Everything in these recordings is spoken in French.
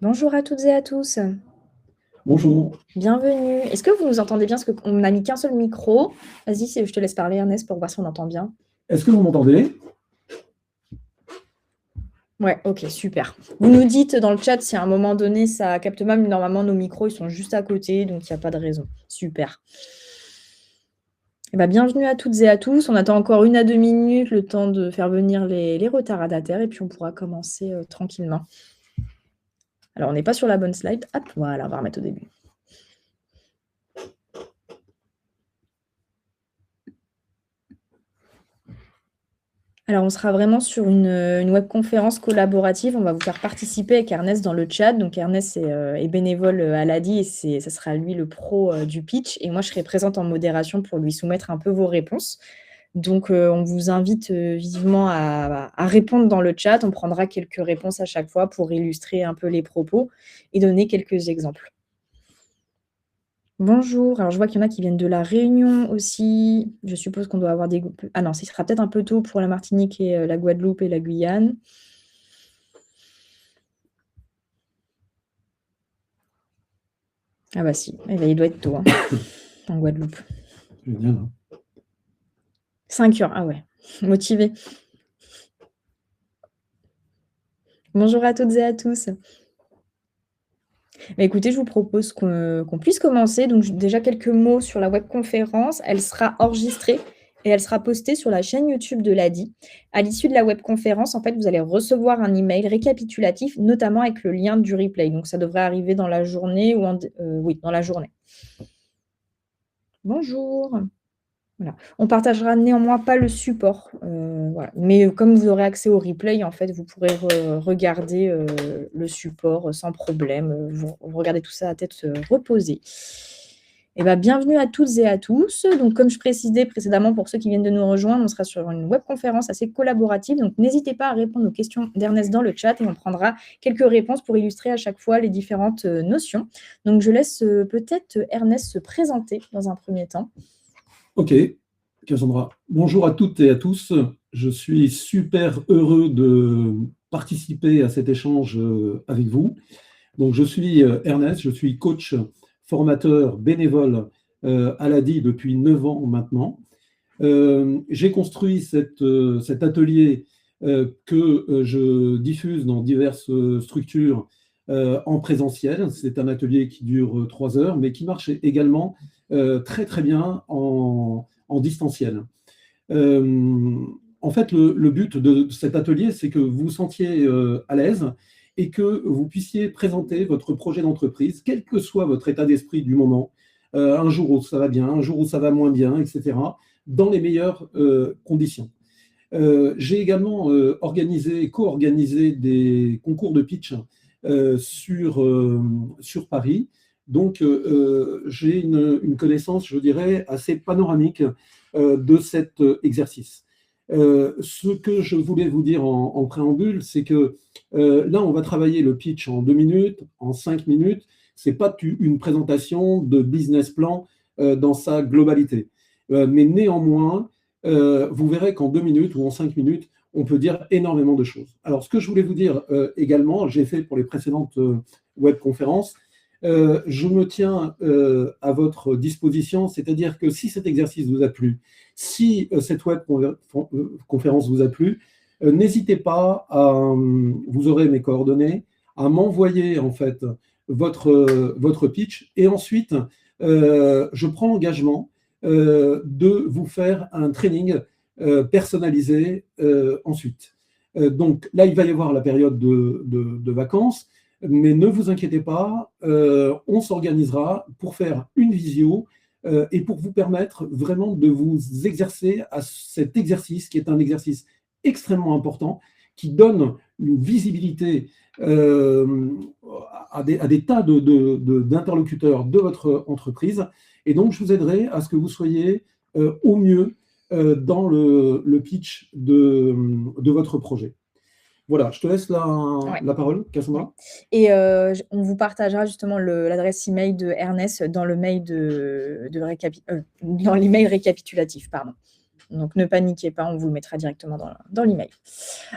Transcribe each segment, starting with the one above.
Bonjour à toutes et à tous, Bonjour. bienvenue. Est-ce que vous nous entendez bien? Parce qu'on n'a mis qu'un seul micro. Vas-y, je te laisse parler, Ernest, pour voir si on entend bien. Est-ce que vous m'entendez? Ouais, ok, super. Vous nous dites dans le chat si à un moment donné ça capte mal, mais normalement nos micros ils sont juste à côté, donc il n'y a pas de raison. Super. Eh ben, bienvenue à toutes et à tous. On attend encore 1 à 2 minutes, le temps de faire venir les retardataires, et puis on pourra commencer tranquillement. Alors, on n'est pas sur la bonne slide. Hop, voilà, on va remettre au début. Alors, on sera vraiment sur une webconférence collaborative. On va vous faire participer avec Ernest dans le chat. Donc, Ernest est bénévole à l'ADI et ça sera lui le pro du pitch. Et moi, je serai présente en modération pour lui soumettre un peu vos réponses. Donc, on vous invite vivement à répondre dans le chat. On prendra quelques réponses à chaque fois pour illustrer un peu les propos et donner quelques exemples. Bonjour, alors je vois qu'il y en a qui viennent de La Réunion aussi. Je suppose qu'on doit avoir des... Ah non, ce sera peut-être un peu tôt pour la Martinique et la Guadeloupe et la Guyane. Ah bah si, eh ben, il doit être tôt, hein, en Guadeloupe. Génial, hein. 5 heures, ah ouais, motivé. Bonjour à toutes et à tous. Bah, écoutez, je vous propose qu'on puisse commencer. Donc déjà quelques mots sur la webconférence. Elle sera enregistrée et elle sera postée sur la chaîne YouTube de l'ADI. À l'issue de la webconférence, en fait, vous allez recevoir un email récapitulatif, notamment avec le lien du replay. Donc ça devrait arriver dans la journée ou oui, dans la journée. Bonjour. Voilà. On partagera néanmoins pas le support, voilà. Mais comme vous aurez accès au replay, en fait, vous pourrez regarder le support sans problème. Vous regardez tout ça à tête reposée. Et ben, bienvenue à toutes et à tous. Donc, comme je précisais précédemment, pour ceux qui viennent de nous rejoindre, on sera sur une webconférence assez collaborative. Donc, n'hésitez pas à répondre aux questions d'Ernest dans le chat et on prendra quelques réponses pour illustrer à chaque fois les différentes notions. Donc, je laisse peut-être Ernest se présenter dans un premier temps. Ok, Cassandra. Bonjour à toutes et à tous. Je suis super heureux de participer à cet échange avec vous. Donc, je suis Ernest, je suis coach, formateur bénévole à l'ADI depuis 9 ans maintenant. J'ai construit cet atelier que je diffuse dans diverses structures en présentiel. C'est un atelier qui dure 3 heures, mais qui marche également très très bien en distanciel. En fait, le but de cet atelier, c'est que vous vous sentiez à l'aise et que vous puissiez présenter votre projet d'entreprise, quel que soit votre état d'esprit du moment, un jour où ça va bien, un jour où ça va moins bien, etc., dans les meilleures conditions. J'ai également co-organisé des concours de pitch sur Paris. Donc, j'ai une connaissance, je dirais, assez panoramique de cet exercice. Ce que je voulais vous dire en préambule, c'est que là, on va travailler le pitch en 2 minutes, en 5 minutes. Ce n'est pas une présentation de business plan dans sa globalité. Mais néanmoins, vous verrez qu'en 2 minutes ou en 5 minutes, on peut dire énormément de choses. Alors, ce que je voulais vous dire également, j'ai fait pour les précédentes webconférences, je me tiens à votre disposition, c'est-à-dire que si cet exercice vous a plu, si cette webconférence vous a plu, n'hésitez pas vous aurez mes coordonnées, à m'envoyer en fait votre pitch et ensuite je prends l'engagement de vous faire un training personnalisé ensuite. Donc là, il va y avoir la période de vacances, mais ne vous inquiétez pas, on s'organisera pour faire une visio et pour vous permettre vraiment de vous exercer à cet exercice qui est un exercice extrêmement important, qui donne une visibilité à des tas d'interlocuteurs de votre entreprise. Et donc, je vous aiderai à ce que vous soyez au mieux dans le pitch de votre projet. Voilà, je te laisse Ouais. la parole, Cassandra. Et on vous partagera justement l'adresse email de Ernest dans le mail dans l'email récapitulatif, pardon. Donc, ne paniquez pas, on vous le mettra directement dans l'email.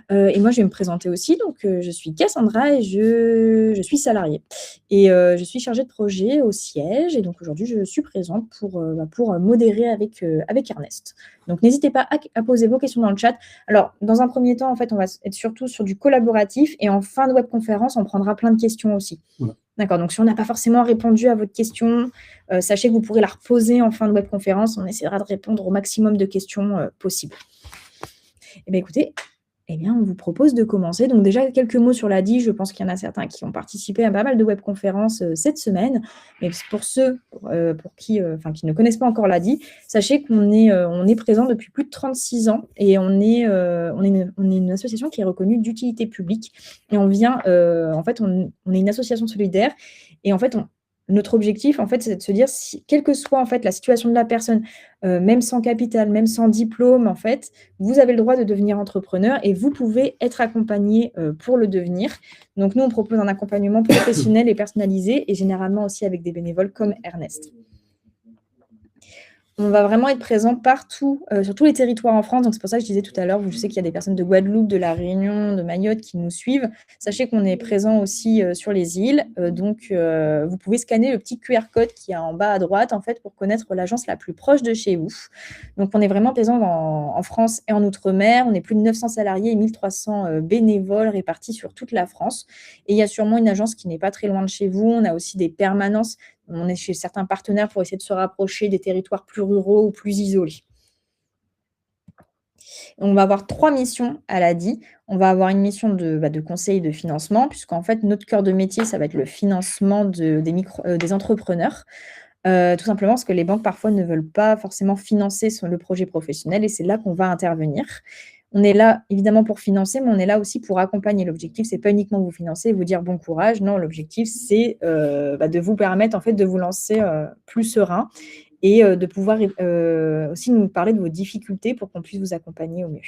Et moi, je vais me présenter aussi. Donc, je suis Cassandra et je suis salariée. Et je suis chargée de projet au siège. Et donc, aujourd'hui, je suis présente pour modérer avec Ernest. Donc, n'hésitez pas à poser vos questions dans le chat. Alors, dans un premier temps, en fait, on va être surtout sur du collaboratif. Et en fin de webconférence, on prendra plein de questions aussi. Voilà. D'accord, donc si on n'a pas forcément répondu à votre question, sachez que vous pourrez la reposer en fin de webconférence. On essaiera de répondre au maximum de questions possibles. Eh bien, écoutez, on vous propose de commencer. Donc déjà, quelques mots sur l'ADI. Je pense qu'il y en a certains qui ont participé à pas mal de webconférences cette semaine. Mais pour ceux qui ne connaissent pas encore l'ADI, sachez qu'on est présent depuis plus de 36 ans et on est une association qui est reconnue d'utilité publique. Et on vient, on est une association solidaire. Et en fait, notre objectif, en fait, c'est de se dire, quelle que soit en fait la situation de la personne, même sans capital, même sans diplôme, en fait, vous avez le droit de devenir entrepreneur et vous pouvez être accompagné pour le devenir. Donc, nous, on propose un accompagnement professionnel et personnalisé et généralement aussi avec des bénévoles comme Ernest. On va vraiment être présent partout, sur tous les territoires en France. Donc, c'est pour ça que je disais tout à l'heure, je sais qu'il y a des personnes de Guadeloupe, de La Réunion, de Mayotte qui nous suivent. Sachez qu'on est présent aussi sur les îles. Donc, vous pouvez scanner le petit QR code qui est en bas à droite, en fait, pour connaître l'agence la plus proche de chez vous. Donc, on est vraiment présent en France et en Outre-mer. On est plus de 900 salariés et 1300 bénévoles répartis sur toute la France. Et il y a sûrement une agence qui n'est pas très loin de chez vous. On a aussi des permanences. On est chez certains partenaires pour essayer de se rapprocher des territoires plus ruraux ou plus isolés. On va avoir 3 missions à l'ADI. On va avoir une mission de conseil et de financement, puisqu'en fait, notre cœur de métier, ça va être le financement des entrepreneurs. Tout simplement parce que les banques, parfois, ne veulent pas forcément financer le projet professionnel et c'est là qu'on va intervenir. On est là, évidemment, pour financer, mais on est là aussi pour accompagner. L'objectif, ce n'est pas uniquement vous financer et vous dire bon courage. Non, l'objectif, c'est de vous permettre, en fait, de vous lancer plus serein et de pouvoir aussi nous parler de vos difficultés pour qu'on puisse vous accompagner au mieux.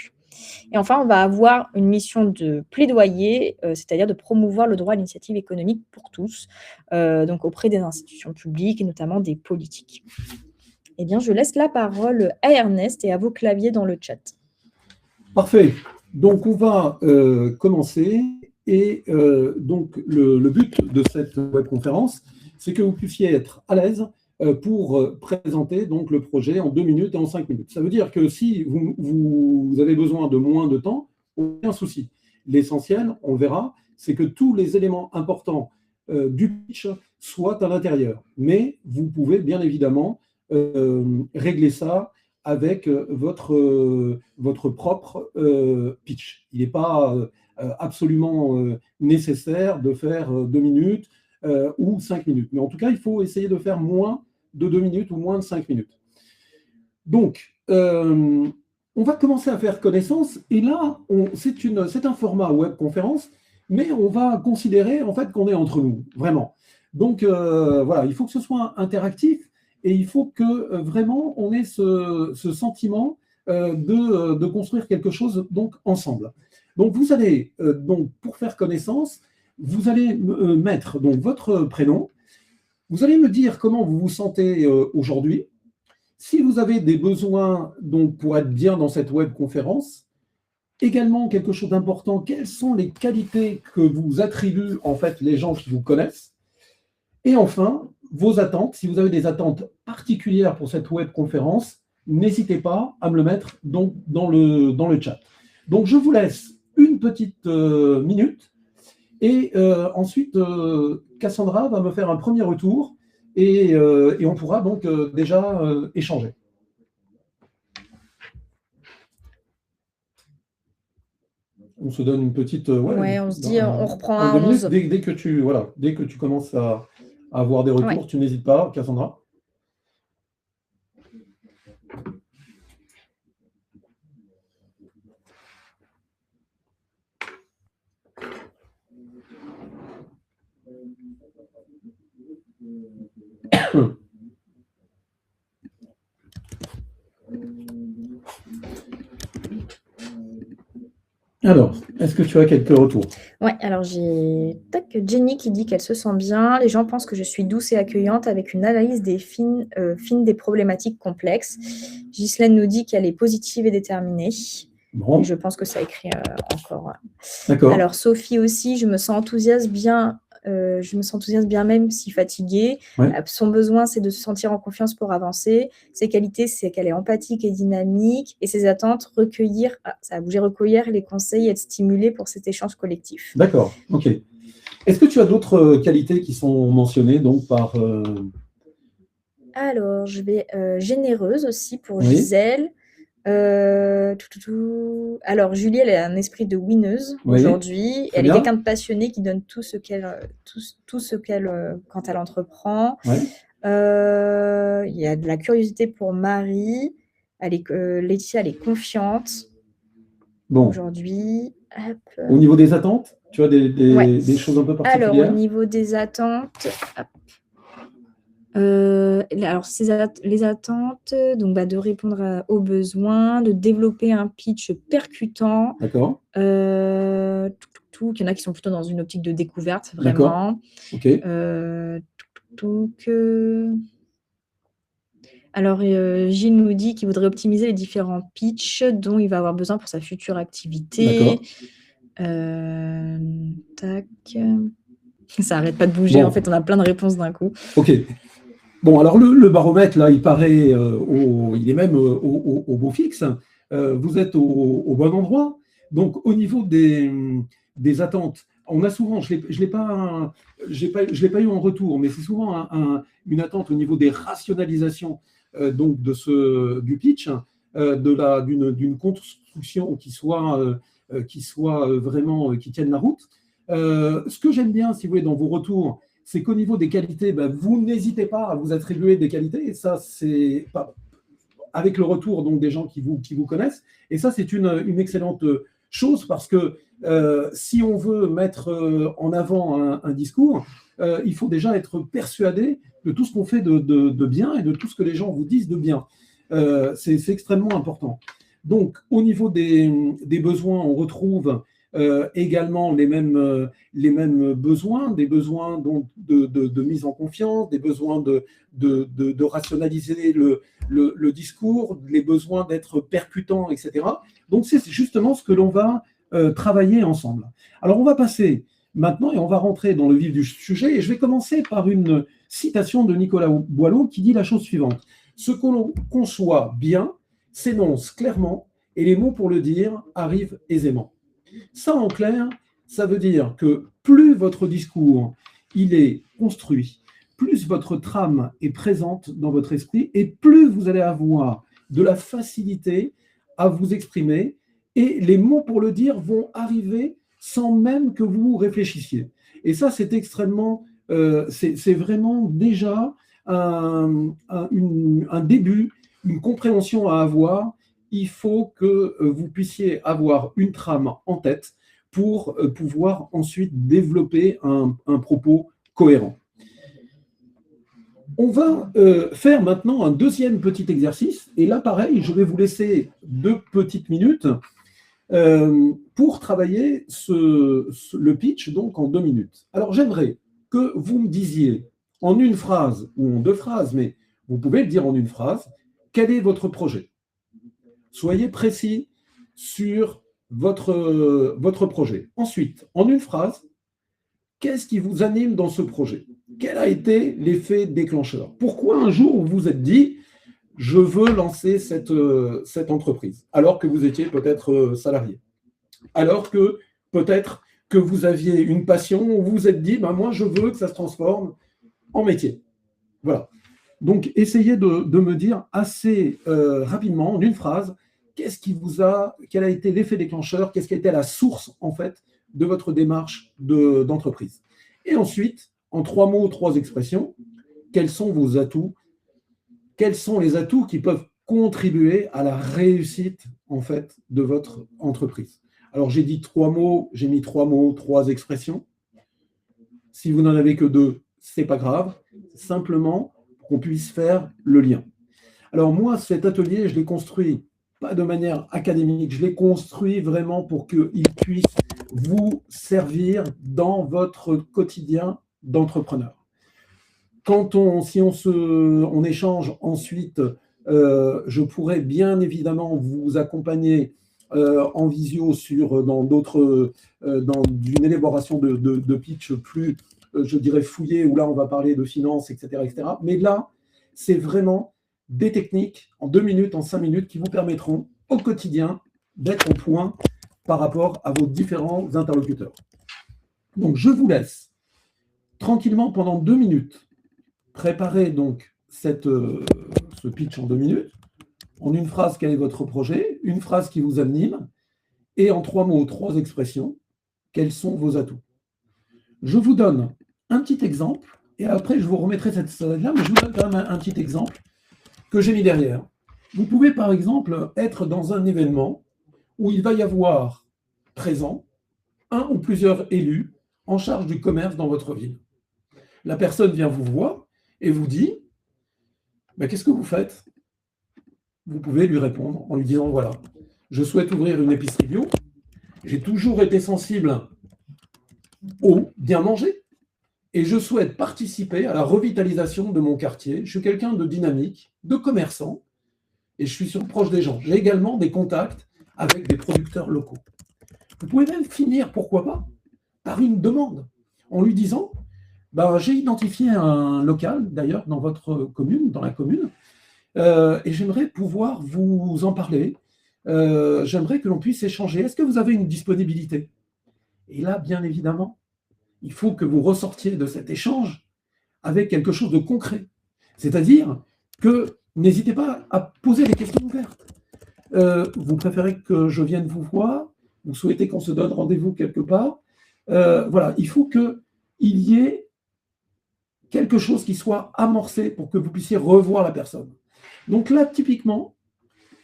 Et enfin, on va avoir une mission de plaidoyer, c'est-à-dire de promouvoir le droit à l'initiative économique pour tous, donc auprès des institutions publiques et notamment des politiques. Eh bien, je laisse la parole à Ernest et à vos claviers dans le chat. Parfait. Donc, on va commencer. Et donc, le but de cette webconférence, c'est que vous puissiez être à l'aise pour présenter donc, le projet en 2 minutes et en 5 minutes. Ça veut dire que si vous avez besoin de moins de temps, aucun souci. L'essentiel, on verra, c'est que tous les éléments importants du pitch soient à l'intérieur. Mais vous pouvez bien évidemment régler ça avec votre propre pitch. Il n'est pas absolument nécessaire de faire 2 minutes ou 5 minutes. Mais en tout cas, il faut essayer de faire moins de 2 minutes ou moins de 5 minutes. Donc, on va commencer à faire connaissance. Et là, c'est un format webconférence, mais on va considérer en fait qu'on est entre nous, vraiment. Donc, voilà, il faut que ce soit interactif. Et il faut que vraiment on ait ce sentiment de construire quelque chose donc ensemble. Donc vous allez, donc, pour faire connaissance, vous allez mettre donc, votre prénom, vous allez me dire comment vous vous sentez aujourd'hui, si vous avez des besoins donc, pour être bien dans cette webconférence, également quelque chose d'important, quelles sont les qualités que vous attribuent en fait les gens qui vous connaissent, et enfin, vos attentes, si vous avez des attentes particulières pour cette webconférence, n'hésitez pas à me le mettre donc dans le chat. Donc, je vous laisse une petite minute et ensuite, Cassandra va me faire un premier retour et on pourra donc déjà échanger. On se donne une petite... on se dit, on reprend à 11. Dès que tu commences à avoir des retours, tu n'hésites pas, Cassandra. Alors, est-ce que tu as quelques retours? Ouais, alors j'ai tac, Jenny qui dit qu'elle se sent bien. Les gens pensent que je suis douce et accueillante avec une analyse fine des problématiques complexes. Ghislaine nous dit qu'elle est positive et déterminée. Et Bon, je pense que ça écrit encore. d'accord. Alors Sophie aussi, je me sens enthousiaste bien même si fatiguée. Ouais, Son besoin, c'est de se sentir en confiance pour avancer. Ses qualités, c'est qu'elle est empathique et dynamique. Et ses attentes, ça a bougé, recueillir les conseils et être stimulée pour cet échange collectif. d'accord. OK. Est-ce que tu as d'autres qualités qui sont mentionnées donc par... Alors, je vais généreuse aussi pour Oui, Gisèle. Alors, Julie, elle a un esprit de winneuse oui, aujourd'hui. très Elle est quelqu'un bien. de passionné qui donne tout ce qu'elle quand elle entreprend. Ouais, Il y a de la curiosité pour Marie. Laetitia, elle est confiante bon. aujourd'hui. Hop, Au niveau des attentes, tu as ouais. des choses un peu Alors, au particulières? niveau des attentes, hop, alors les attentes, donc bah, de répondre aux besoins, de développer un pitch percutant, D'accord, qu'il y en a qui sont plutôt dans une optique de découverte d'accord. vraiment. OK, Donc alors, Gilles nous dit qu'il voudrait optimiser les différents pitchs dont il va avoir besoin pour sa future activité. d'accord. Tac. Ça arrête pas de bouger, en Bon, fait, on a plein de réponses d'un coup. OK. Bon, alors le baromètre, là, il paraît, il est même au beau fixe. Vous êtes au bon endroit. Donc, au niveau des attentes, on a souvent, je l'ai pas eu en retour, mais c'est souvent une attente au niveau des rationalisations donc du pitch, d'une construction qui soit vraiment, qui tienne la route. Ce que j'aime bien, si vous voulez, dans vos retours, c'est qu'au niveau des qualités, ben, vous n'hésitez pas à vous attribuer des qualités. Et ça, c'est avec le retour donc, des gens qui vous connaissent. Et ça, c'est une excellente chose parce que si on veut mettre en avant un discours, il faut déjà être persuadé de tout ce qu'on fait de bien et de tout ce que les gens vous disent de bien. C'est extrêmement important. Donc, au niveau des besoins, on retrouve également les mêmes besoins, des besoins donc, de mise en confiance, des besoins de rationaliser le discours, les besoins d'être percutant, etc. Donc, c'est justement ce que l'on va travailler ensemble. Alors, on va passer maintenant et on va rentrer dans le vif du sujet. Et je vais commencer par une citation de Nicolas Boileau qui dit la chose suivante. Ce que l'on conçoit bien s'énonce clairement et les mots pour le dire arrivent aisément. Ça, en clair, ça veut dire que plus votre discours il est construit, plus votre trame est présente dans votre esprit et plus vous allez avoir de la facilité à vous exprimer et les mots pour le dire vont arriver sans même que vous réfléchissiez. Et ça, c'est extrêmement, c'est vraiment déjà un début, une compréhension à avoir. Il faut que vous puissiez avoir une trame en tête pour pouvoir ensuite développer un propos cohérent. On va faire maintenant un deuxième petit exercice. Et là, pareil, je vais vous laisser 2 petites minutes pour travailler le pitch donc en 2 minutes. Alors, j'aimerais que vous me disiez en une phrase ou en 2 phrases, mais vous pouvez le dire en une phrase, quel est votre projet? Soyez précis sur votre projet. Ensuite, en une phrase, qu'est-ce qui vous anime dans ce projet? Quel a été l'effet déclencheur? Pourquoi un jour vous vous êtes dit, je veux lancer cette entreprise, alors que vous étiez peut-être salarié, alors que peut-être que vous aviez une passion, vous vous êtes dit, ben moi je veux que ça se transforme en métier. Voilà. Donc, essayez de me dire assez rapidement, en une phrase, quel a été l'effet déclencheur, qu'est-ce qui a été la source, en fait, de votre démarche d'entreprise. Et ensuite, en 3 mots, 3 expressions, quels sont vos atouts, quels sont les atouts qui peuvent contribuer à la réussite, en fait, de votre entreprise. Alors, j'ai dit 3 mots, j'ai mis 3 mots, 3 expressions. Si vous n'en avez que 2, c'est pas grave. Simplement qu'on puisse faire le lien. Alors moi, cet atelier, je l'ai construit pas de manière académique, je l'ai construit vraiment pour qu'il puisse vous servir dans votre quotidien d'entrepreneur. Si on échange ensuite, je pourrais bien évidemment vous accompagner en visio dans une élaboration de pitch plus, je dirais, fouillée, où là, on va parler de finances, etc., etc. Mais là, c'est vraiment des techniques en 2 minutes, en 5 minutes, qui vous permettront au quotidien d'être au point par rapport à vos différents interlocuteurs. Donc, je vous laisse tranquillement pendant 2 minutes préparer donc ce pitch en 2 minutes. En une phrase, quel est votre projet? Une phrase qui vous anime. Et en 3 mots, 3 expressions, quels sont vos atouts? Je vous donne un petit exemple, et après je vous remettrai cette slide-là, mais je vous donne quand même un petit exemple que j'ai mis derrière. Vous pouvez par exemple être dans un événement où il va y avoir présent un ou plusieurs élus en charge du commerce dans votre ville. La personne vient vous voir et vous dit « Qu'est-ce que vous faites ?» Vous pouvez lui répondre en lui disant « Voilà, je souhaite ouvrir une épicerie bio. J'ai toujours été sensible au bien manger et je souhaite participer à la revitalisation de mon quartier. Je suis quelqu'un de dynamique, de commerçant et je suis proche des gens. J'ai également des contacts avec des producteurs locaux. » Vous pouvez même finir, pourquoi pas, par une demande en lui disant j'ai identifié un local, d'ailleurs, dans votre commune, dans la commune, et j'aimerais pouvoir vous en parler. J'aimerais que l'on puisse échanger. Est-ce que vous avez une disponibilité? Et là, bien évidemment, il faut que vous ressortiez de cet échange avec quelque chose de concret. C'est-à-dire que n'hésitez pas à poser des questions ouvertes. Vous préférez que je vienne vous voir? Vous souhaitez qu'on se donne rendez-vous quelque part? Voilà, il faut qu'il y ait quelque chose qui soit amorcé pour que vous puissiez revoir la personne. Donc là, typiquement,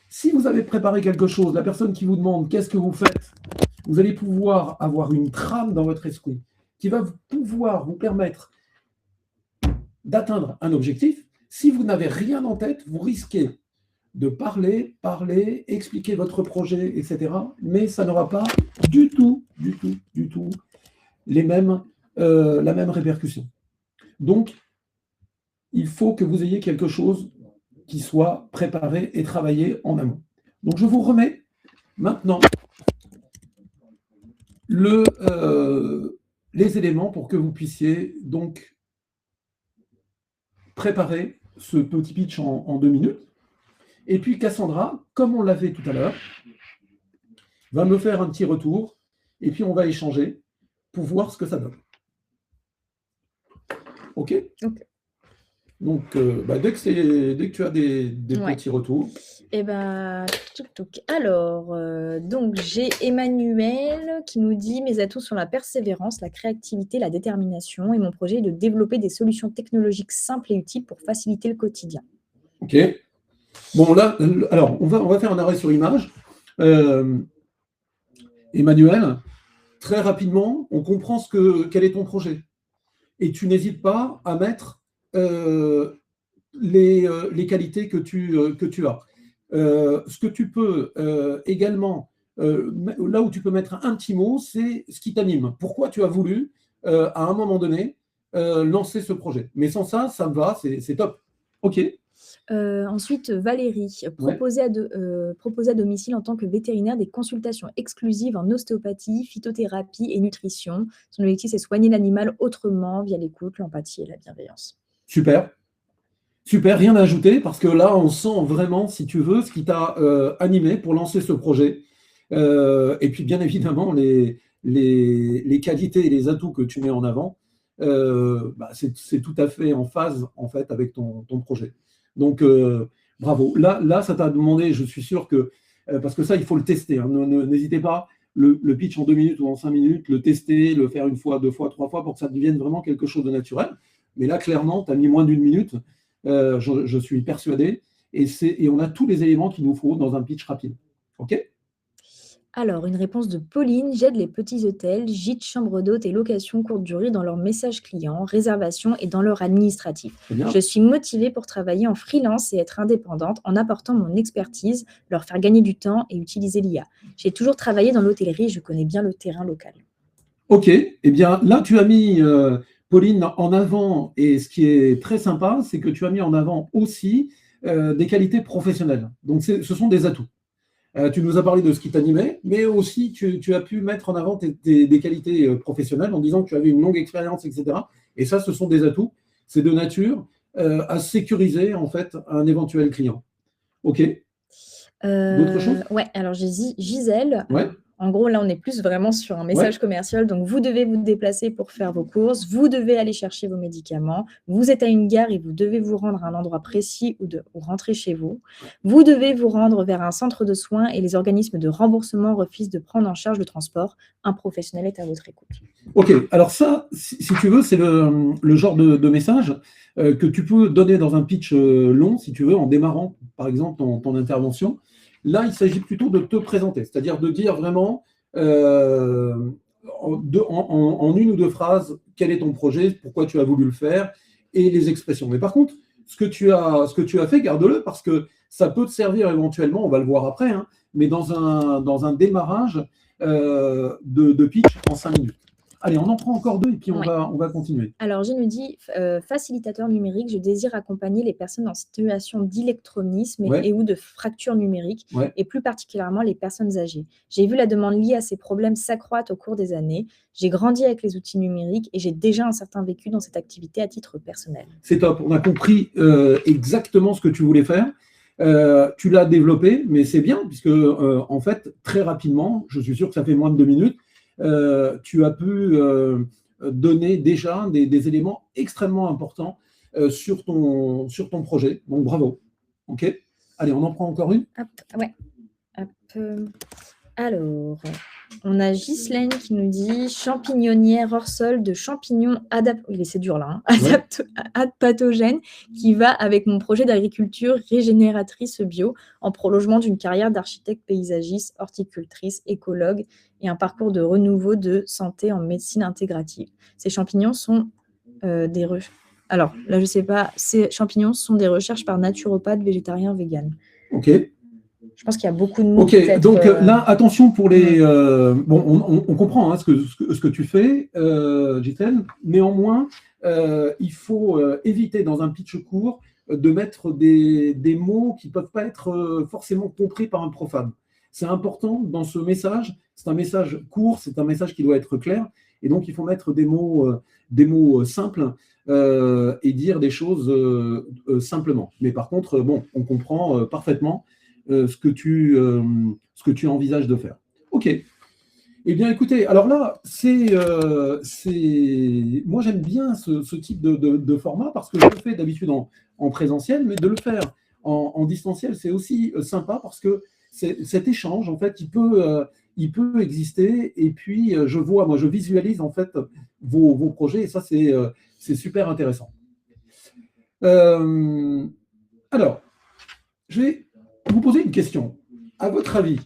si vous avez préparé quelque chose, la personne qui vous demande qu'est-ce que vous faites, vous allez pouvoir avoir une trame dans votre esprit qui va pouvoir vous permettre d'atteindre un objectif. Si vous n'avez rien en tête, vous risquez de parler, expliquer votre projet, etc. Mais ça n'aura pas du tout la même répercussion. Donc, il faut que vous ayez quelque chose qui soit préparé et travaillé en amont. Donc, je vous remets maintenant les éléments pour que vous puissiez donc préparer ce petit pitch en 2 minutes. Et puis, Cassandra, comme on l'avait tout à l'heure, va me faire un petit retour et puis on va échanger pour voir ce que ça donne. OK? Ok. Donc, dès que tu as des petits retours. Eh alors, donc j'ai Emmanuel qui nous dit « Mes atouts sont la persévérance, la créativité, la détermination et mon projet est de développer des solutions technologiques simples et utiles pour faciliter le quotidien. » OK. Bon, là, alors, on va faire un arrêt sur image. Emmanuel, très rapidement, on comprend quel est ton projet. Et tu n'hésites pas à mettre les qualités que tu as. Ce que tu peux également, là où tu peux mettre un petit mot, c'est ce qui t'anime. Pourquoi tu as voulu, à un moment donné, lancer ce projet. Mais sans ça, ça me va, c'est top. OK. Ensuite, Valérie, proposer à domicile en tant que vétérinaire des consultations exclusives en ostéopathie, phytothérapie et nutrition. Son objectif, c'est soigner l'animal autrement via l'écoute, l'empathie et la bienveillance. Super. Super, rien à ajouter, parce que là, on sent vraiment, si tu veux, ce qui t'a animé pour lancer ce projet. Et puis, bien évidemment, les qualités et les atouts que tu mets en avant, c'est tout à fait en phase, en fait, avec ton projet. Donc, bravo. Là, ça t'a demandé, je suis sûr que, parce que ça, il faut le tester. Hein, n'hésitez pas, le pitch en 2 minutes ou en 5 minutes, le tester, le faire 1 fois, 2 fois, 3 fois, pour que ça devienne vraiment quelque chose de naturel. Mais là, clairement, tu as mis moins d'1 minute, je suis persuadé, et on a tous les éléments qu'il nous faut dans un pitch rapide. OK ? Alors, une réponse de Pauline, j'aide les petits hôtels, gîtes, chambres d'hôtes et locations courte durée dans leurs messages clients, réservations et dans leur administratif. Très bien. Je suis motivée pour travailler en freelance et être indépendante en apportant mon expertise, leur faire gagner du temps et utiliser l'IA. J'ai toujours travaillé dans l'hôtellerie et je connais bien le terrain local. Ok, eh bien là tu as mis, Pauline, en avant, et ce qui est très sympa, c'est que tu as mis en avant aussi des qualités professionnelles. Donc ce sont des atouts. Tu nous as parlé de ce qui t'animait, mais aussi tu as pu mettre en avant des qualités professionnelles en disant que tu avais une longue expérience, etc. Et ça, ce sont des atouts. C'est de nature à sécuriser en fait un éventuel client. Ok, d'autres choses? Ouais, alors j'ai Gisèle. Ouais, En gros, là, on est plus vraiment sur un ouais. message commercial. Donc, vous devez vous déplacer pour faire vos courses, vous devez aller chercher vos médicaments, vous êtes à une gare et vous devez vous rendre à un endroit précis ou rentrer chez vous. Vous devez vous rendre vers un centre de soins et les organismes de remboursement refusent de prendre en charge le transport. Un professionnel est à votre écoute. Ok, alors ça, si tu veux, c'est le genre de message que tu peux donner dans un pitch long, si tu veux, en démarrant, par exemple, ton intervention. Là, il s'agit plutôt de te présenter, c'est-à-dire de dire vraiment euh, en une ou deux phrases quel est ton projet, pourquoi tu as voulu le faire et les expressions. Mais par contre, ce que tu as fait, garde-le parce que ça peut te servir éventuellement, on va le voir après, hein, mais dans un démarrage de pitch en 5 minutes. Allez, on en prend encore deux et puis Ouais. on va continuer. Alors, j'ai nous dit facilitateur numérique, je désire accompagner les personnes en situation d'électronisme Ouais, et ou de fracture numérique, ouais. et plus particulièrement les personnes âgées. J'ai vu la demande liée à ces problèmes s'accroître au cours des années. J'ai grandi avec les outils numériques et j'ai déjà un certain vécu dans cette activité à titre personnel. C'est top. On a compris exactement ce que tu voulais faire. Tu l'as développé, mais c'est bien, puisque en fait, très rapidement, je suis sûr que ça fait moins de 2 minutes, tu as pu donner déjà des éléments extrêmement importants sur ton projet. Donc bravo. OK. Allez, on en prend encore une. Hop, ouais. Hop, alors, on a Ghislaine qui nous dit champignonnière hors sol de champignons c'est dur là, hein, Ouais. pathogènes qui va avec mon projet d'agriculture régénératrice bio en prolongement d'une carrière d'architecte paysagiste, horticultrice, écologue et un parcours de renouveau de santé en médecine intégrative. Ces champignons sont alors là je sais pas, ces champignons sont des recherches par naturopathe, végétarien, vegan. OK. Je pense qu'il y a beaucoup de mots Ok, peut-être. donc là, attention pour les. Mm. Bon, on comprend hein, ce que tu fais, Gisèle. Néanmoins, il faut éviter dans un pitch court de mettre des mots qui ne peuvent pas être forcément compris par un profane. C'est important dans ce message. C'est un message court, c'est un message qui doit être clair. Et donc, il faut mettre des mots simples et dire des choses simplement. Mais par contre, bon, on comprend parfaitement ce que tu envisages de faire. OK. Eh bien, écoutez, alors là, moi j'aime bien ce type de format parce que je le fais d'habitude en présentiel, mais de le faire en distanciel, c'est aussi sympa parce que cet échange, en fait, il peut exister. Et puis, moi, je visualise en fait vos projets et ça, c'est super intéressant. Euh, alors, je vais vous poser une question. À votre avis,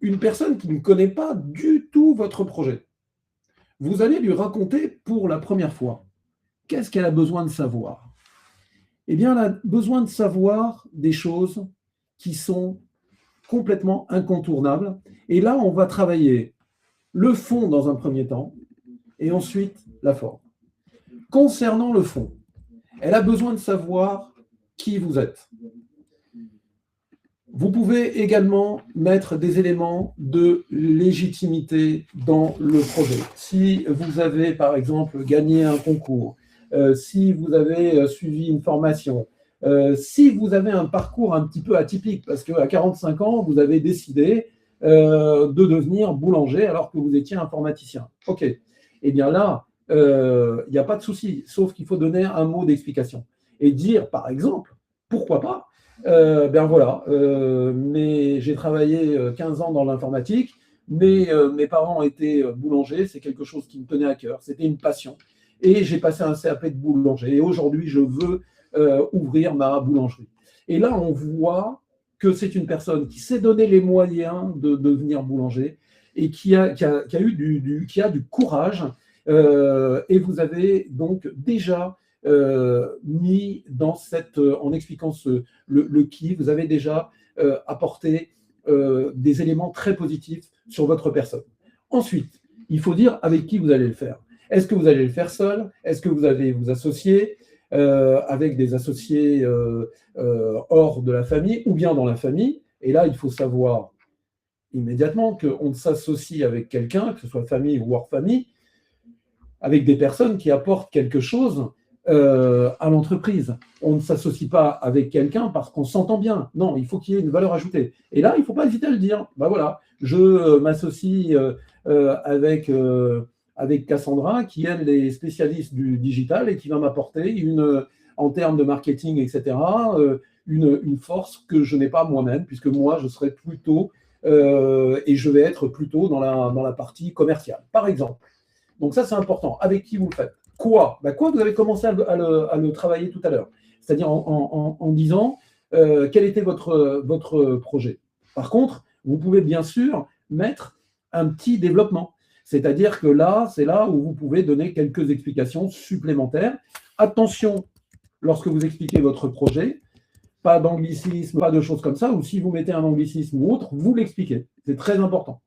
une personne qui ne connaît pas du tout votre projet, vous allez lui raconter pour la première fois. Qu'est-ce qu'elle a besoin de savoir? Eh bien, elle a besoin de savoir des choses qui sont complètement incontournables. Et là, on va travailler le fond dans un premier temps et ensuite la forme. Concernant le fond, elle a besoin de savoir qui vous êtes. Vous pouvez également mettre des éléments de légitimité dans le projet. Si vous avez, par exemple, gagné un concours, si vous avez suivi une formation, si vous avez un parcours un petit peu atypique, parce qu'à 45 ans, vous avez décidé de devenir boulanger alors que vous étiez informaticien. OK. Eh bien là, il n'y a pas de souci, sauf qu'il faut donner un mot d'explication. Et dire, par exemple, pourquoi pas, ben voilà, mais j'ai travaillé 15 ans dans l'informatique, mais mes parents étaient boulangers, c'est quelque chose qui me tenait à cœur, c'était une passion. Et j'ai passé un CAP de boulanger. Et aujourd'hui, je veux ouvrir ma boulangerie. Et là, on voit que c'est une personne qui s'est donné les moyens de devenir boulanger et qui a du courage. Et vous avez donc déjà mis dans en expliquant le qui, vous avez déjà apporté des éléments très positifs sur votre personne. Ensuite, il faut dire avec qui vous allez le faire. Est-ce que vous allez le faire seul? Est-ce que vous allez vous associer avec des associés hors de la famille ou bien dans la famille? Et là, il faut savoir immédiatement qu'on s'associe avec quelqu'un, que ce soit famille ou hors famille, avec des personnes qui apportent quelque chose à l'entreprise. On ne s'associe pas avec quelqu'un parce qu'on s'entend bien. Non, il faut qu'il y ait une valeur ajoutée. Et là, il ne faut pas hésiter à le dire. Ben voilà, je m'associe avec Cassandra, qui elle est spécialiste du digital et qui va m'apporter en termes de marketing, etc., une force que je n'ai pas moi-même, puisque moi, je serai plutôt et je vais être plutôt dans la partie commerciale, par exemple. Donc ça, c'est important. Avec qui vous le faites? Quoi? Quoi, vous avez commencé à le travailler tout à l'heure. C'est-à-dire en disant quel était votre projet. Par contre, vous pouvez bien sûr mettre un petit développement. C'est-à-dire que là, c'est là où vous pouvez donner quelques explications supplémentaires. Attention, lorsque vous expliquez votre projet, pas d'anglicisme, pas de choses comme ça, ou si vous mettez un anglicisme ou autre, vous l'expliquez. C'est très important.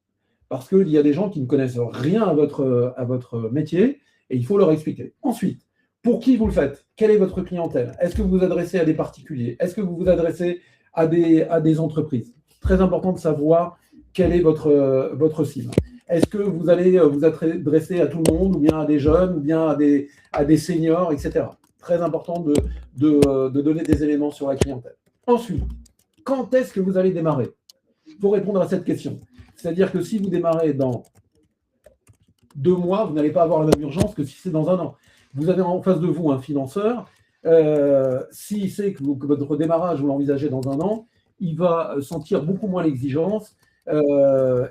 Parce qu'il y a des gens qui ne connaissent rien à votre métier et il faut leur expliquer. Ensuite, pour qui vous le faites? Quelle est votre clientèle? Est-ce que vous vous adressez à des particuliers? Est-ce que vous vous adressez à des entreprises? Très important de savoir quelle est votre cible. Est-ce que vous allez vous adresser à tout le monde, ou bien à des jeunes, ou bien à des seniors, etc. Très important de donner des éléments sur la clientèle. Ensuite, quand est-ce que vous allez démarrer? Il faut répondre à cette question. C'est-à-dire que si vous démarrez dans 2 mois, vous n'allez pas avoir la même urgence que si c'est dans 1 an. Vous avez en face de vous un financeur. S'il sait que votre démarrage, vous l'envisagez dans 1 an, il va sentir beaucoup moins l'exigence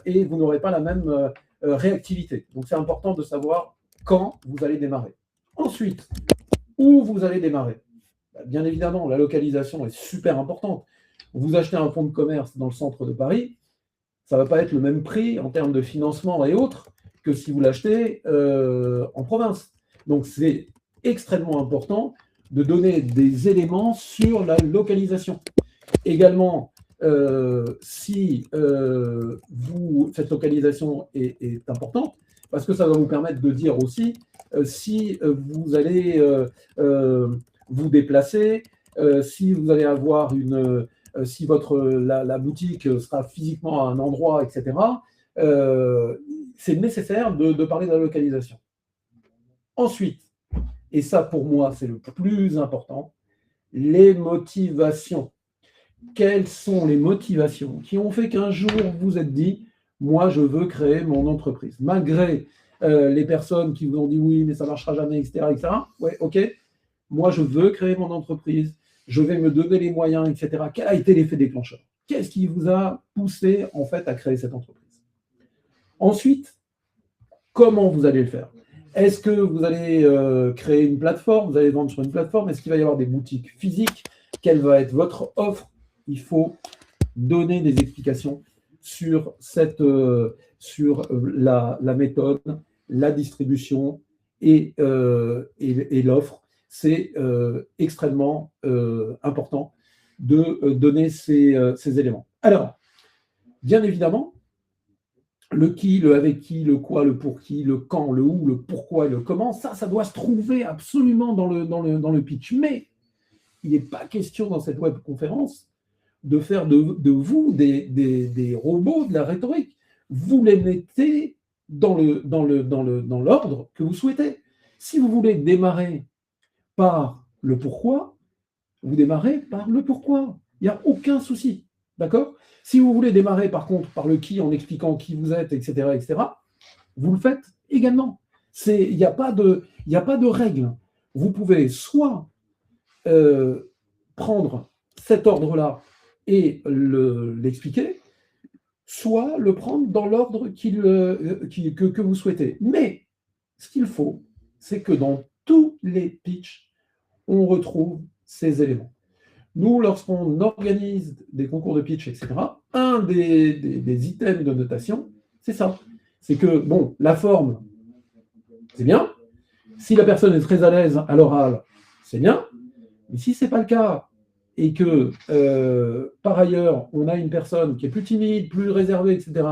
et vous n'aurez pas la même réactivité. Donc, c'est important de savoir quand vous allez démarrer. Ensuite, où vous allez démarrer? Bien évidemment, la localisation est super importante. Vous achetez un fonds de commerce dans le centre de Paris, ça ne va pas être le même prix en termes de financement et autres que si vous l'achetez en province. Donc, c'est extrêmement important de donner des éléments sur la localisation. Également, si cette localisation est importante, parce que ça va vous permettre de dire aussi si vous allez vous déplacer, si vous allez avoir si la boutique sera physiquement à un endroit, etc., c'est nécessaire de parler de la localisation. Ensuite, et ça pour moi c'est le plus important, les motivations. Quelles sont les motivations qui ont fait qu'un jour vous vous êtes dit « moi je veux créer mon entreprise ». Malgré les personnes qui vous ont dit « oui mais ça ne marchera jamais », etc. Ouais, ok, moi je veux créer mon entreprise, je vais me donner les moyens, etc. Quel a été l'effet déclencheur? Qu'est-ce qui vous a poussé en fait à créer cette entreprise? Ensuite, comment vous allez le faire? Est-ce que vous allez créer une plateforme? Vous allez vendre sur une plateforme? Est-ce qu'il va y avoir des boutiques physiques? Quelle va être votre offre? Il faut donner des explications sur la méthode, la distribution et l'offre. C'est extrêmement important de donner ces éléments. Alors, bien évidemment, le qui, le avec qui, le quoi, le pour qui, le quand, le où, le pourquoi et le comment, ça doit se trouver absolument dans le pitch. Mais il n'est pas question dans cette webconférence de faire de vous des robots de la rhétorique. Vous les mettez dans l'ordre que vous souhaitez. Si vous voulez démarrer par le pourquoi, vous démarrez par le pourquoi. Il n'y a aucun souci. D'accord? Si vous voulez démarrer par contre par le qui en expliquant qui vous êtes, etc., vous le faites également. Il n'y a pas de règle. Vous pouvez soit prendre cet ordre-là et l'expliquer, soit le prendre dans l'ordre que vous souhaitez. Mais ce qu'il faut, c'est que dans tous les pitchs, on retrouve ces éléments. Nous, lorsqu'on organise des concours de pitch, etc., un des items de notation, c'est ça. C'est que, bon, la forme, c'est bien. Si la personne est très à l'aise à l'oral, c'est bien. Mais si ce n'est pas le cas, et que, par ailleurs, on a une personne qui est plus timide, plus réservée, etc.,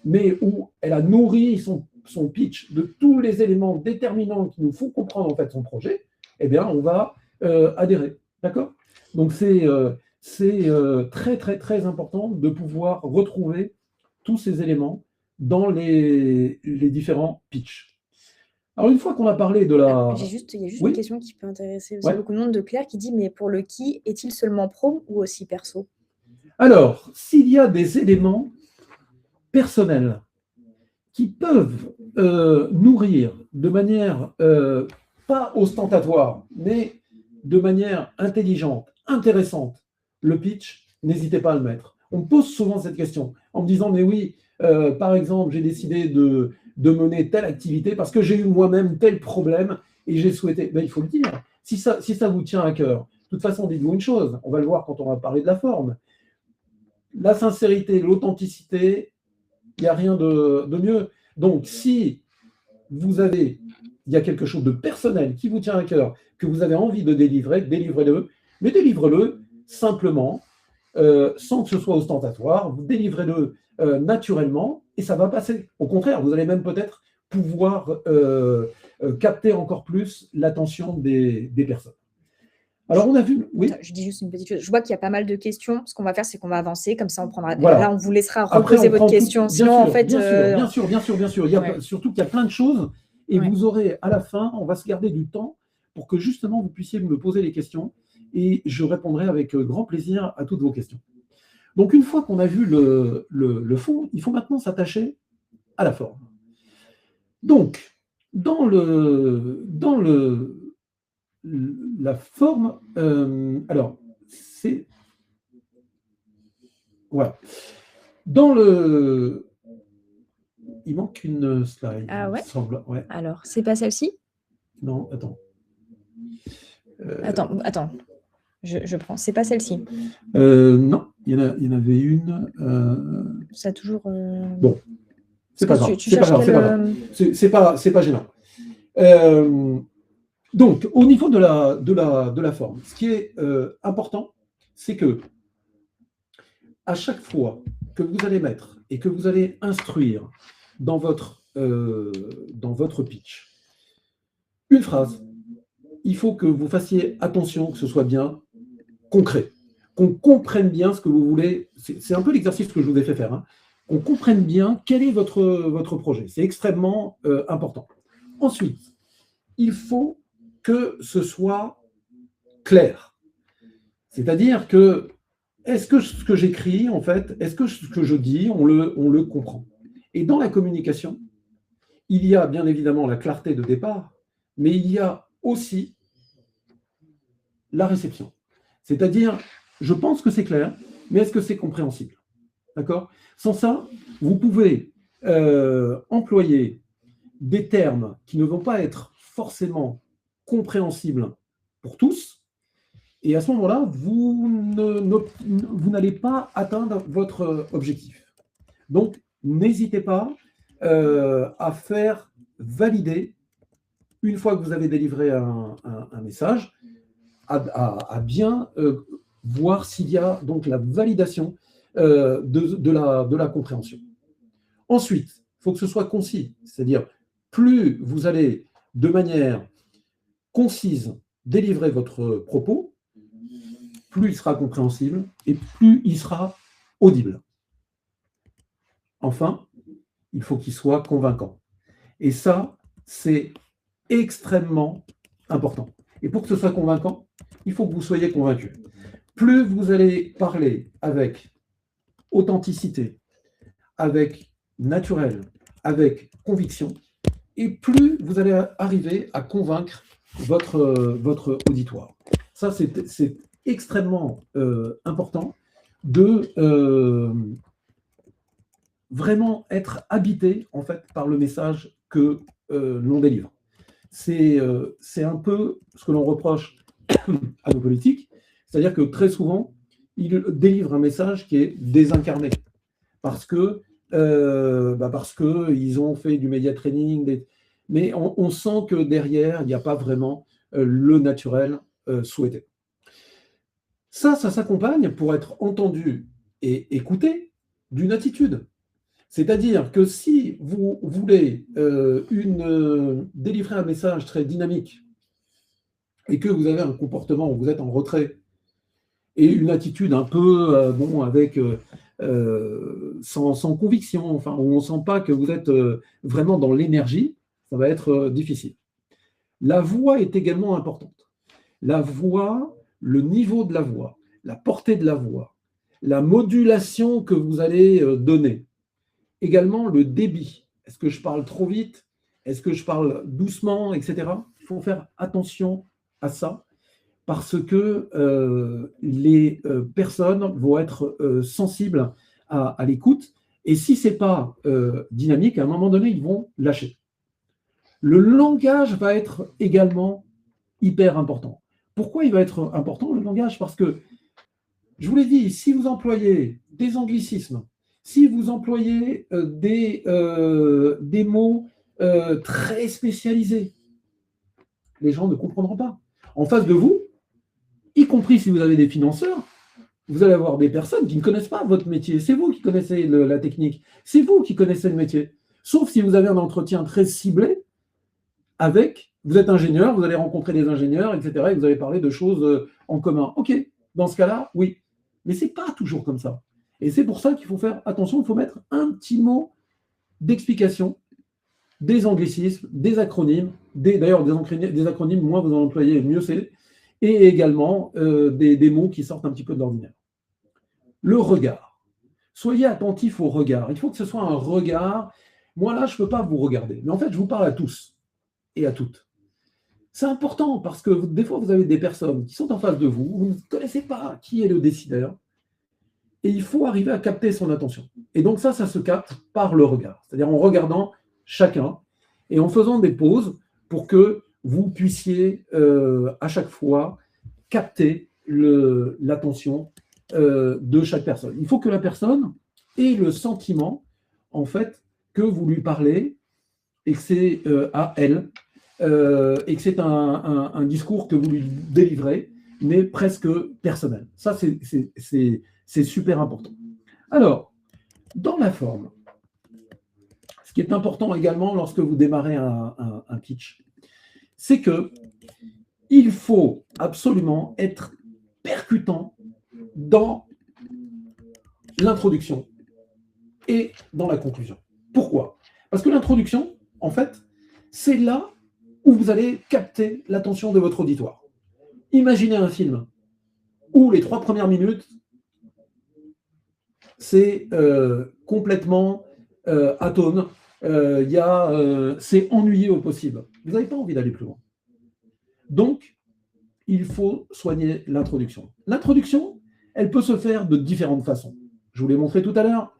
mais où elle a nourri son pitch de tous les éléments déterminants qui nous font comprendre en fait son projet, eh bien, on va adhérer. D'accord? Donc, c'est très, très, très important de pouvoir retrouver tous ces éléments dans les différents pitchs. Alors, une fois qu'on a parlé de Ah, la... il y a juste une Oui, question qui peut intéresser aussi ouais. beaucoup de monde, de Claire qui dit: «Mais pour le qui, est-il seulement pro ou aussi perso?» Alors, s'il y a des éléments personnels qui peuvent nourrir de manière pas ostentatoire, mais de manière intelligente, intéressante, le pitch, n'hésitez pas à le mettre. On me pose souvent cette question en me disant, mais oui, par exemple, j'ai décidé de mener telle activité parce que j'ai eu moi-même tel problème et j'ai souhaité. Ben, il faut le dire. Si ça vous tient à cœur, de toute façon, dites-vous une chose, on va le voir quand on va parler de la forme. La sincérité, l'authenticité, il n'y a rien de mieux. Donc, si il y a quelque chose de personnel qui vous tient à cœur, que vous avez envie de délivrer, délivrez-le, mais délivrez-le simplement, sans que ce soit ostentatoire, vous délivrez-le naturellement, et ça va passer. Au contraire, vous allez même peut-être pouvoir capter encore plus l'attention des personnes. Alors, on a vu... Oui. Je dis juste une petite chose. Je vois qu'il y a pas mal de questions. Ce qu'on va faire, c'est qu'on va avancer, comme ça on prendra. Voilà. Là, on vous laissera Après, reposer on votre prend question. tout... Sinon, en fait, bien sûr. Il y a, surtout qu'il y a plein de choses, et vous aurez à la fin, on va se garder du temps pour que justement vous puissiez me poser les questions, et je répondrai avec grand plaisir à toutes vos questions. Donc, une fois qu'on a vu le fond, il faut maintenant s'attacher à la forme. Donc, dans la forme, alors, c'est... Voilà. Dans le... Il manque une slide, ah ouais, il me semble. Ouais. Alors, c'est pas celle-ci? Non, attends. Attends. Je prends. C'est pas celle-ci. Non, il y en avait une. Ça a toujours. Bon, c'est pas grave. C'est pas gênant. Donc, au niveau de la forme, ce qui est important, c'est que à chaque fois que vous allez mettre et que vous allez instruire dans votre pitch une phrase, il faut que vous fassiez attention que ce soit bien concret, qu'on comprenne bien ce que vous voulez. C'est un peu l'exercice que je vous ai fait faire. Hein. Qu'on comprenne bien quel est votre projet. C'est extrêmement important. Ensuite, il faut que ce soit clair. C'est-à-dire que, est-ce que ce que j'écris, en fait, est-ce que ce que je dis, on le comprend? Et dans la communication, il y a bien évidemment la clarté de départ, mais il y a aussi la réception. C'est-à-dire, je pense que c'est clair, mais est-ce que c'est compréhensible? D'accord? Sans ça, vous pouvez employer des termes qui ne vont pas être forcément compréhensibles pour tous, et à ce moment-là, vous n'allez pas atteindre votre objectif. Donc, n'hésitez pas à faire valider, une fois que vous avez délivré un message, à bien voir s'il y a donc la validation de la compréhension. Ensuite, il faut que ce soit concis, c'est-à-dire plus vous allez de manière concise délivrer votre propos, plus il sera compréhensible et plus il sera audible. Enfin, il faut qu'il soit convaincant. Et ça, c'est extrêmement important. Et pour que ce soit convaincant, il faut que vous soyez convaincu. Plus vous allez parler avec authenticité, avec naturel, avec conviction, et plus vous allez arriver à convaincre votre auditoire. Ça, c'est extrêmement important de vraiment être habité en fait par le message que l'on délivre. C'est un peu ce que l'on reproche à nos politiques, C'est-à-dire que très souvent, ils délivrent un message qui est désincarné parce que ils ont fait du média training, mais on sent que derrière, il n'y a pas vraiment le naturel souhaité. Ça s'accompagne pour être entendu et écouté d'une attitude. C'est-à-dire que si vous voulez délivrer un message très dynamique et que vous avez un comportement où vous êtes en retrait et une attitude un peu sans conviction, enfin, où on ne sent pas que vous êtes vraiment dans l'énergie, ça va être difficile. La voix est également importante. La voix, le niveau de la voix, la portée de la voix, la modulation que vous allez donner. Également le débit. Est-ce que je parle trop vite? Est-ce que je parle doucement, etc. Il faut faire attention à ça parce que les personnes vont être sensibles à l'écoute et si ce n'est pas dynamique, à un moment donné, ils vont lâcher. Le langage va être également hyper important. Pourquoi il va être important, le langage? Parce que, je vous l'ai dit, si vous employez des anglicismes, si vous employez des mots très spécialisés, les gens ne comprendront pas. En face de vous, y compris si vous avez des financeurs, vous allez avoir des personnes qui ne connaissent pas votre métier. C'est vous qui connaissez la technique. C'est vous qui connaissez le métier. Sauf si vous avez un entretien très ciblé vous êtes ingénieur, vous allez rencontrer des ingénieurs, etc. Et vous allez parler de choses en commun. OK, dans ce cas-là, oui. Mais ce n'est pas toujours comme ça. Et c'est pour ça qu'il faut faire attention, il faut mettre un petit mot d'explication, des anglicismes, des acronymes, d'ailleurs des acronymes, moins vous en employez, mieux c'est, et également des mots qui sortent un petit peu de l'ordinaire. Le regard. Soyez attentif au regard. Il faut que ce soit un regard. Moi là, je ne peux pas vous regarder. Mais en fait, je vous parle à tous et à toutes. C'est important parce que des fois, vous avez des personnes qui sont en face de vous, vous ne connaissez pas qui est le décideur, et il faut arriver à capter son attention. Et donc ça se capte par le regard, c'est-à-dire en regardant chacun et en faisant des pauses pour que vous puissiez à chaque fois capter l'attention de chaque personne. Il faut que la personne ait le sentiment, en fait, que vous lui parlez et que c'est à elle, et que c'est un discours que vous lui délivrez, mais presque personnel. Ça, c'est super important. Alors, dans la forme, ce qui est important également lorsque vous démarrez un pitch, c'est que il faut absolument être percutant dans l'introduction et dans la conclusion. Pourquoi? Parce que l'introduction, en fait, c'est là où vous allez capter l'attention de votre auditoire. Imaginez un film où les 3 premières minutes, c'est complètement atone, c'est ennuyé au possible. Vous n'avez pas envie d'aller plus loin. Donc, il faut soigner l'introduction. L'introduction, elle peut se faire de différentes façons. Je vous l'ai montré tout à l'heure.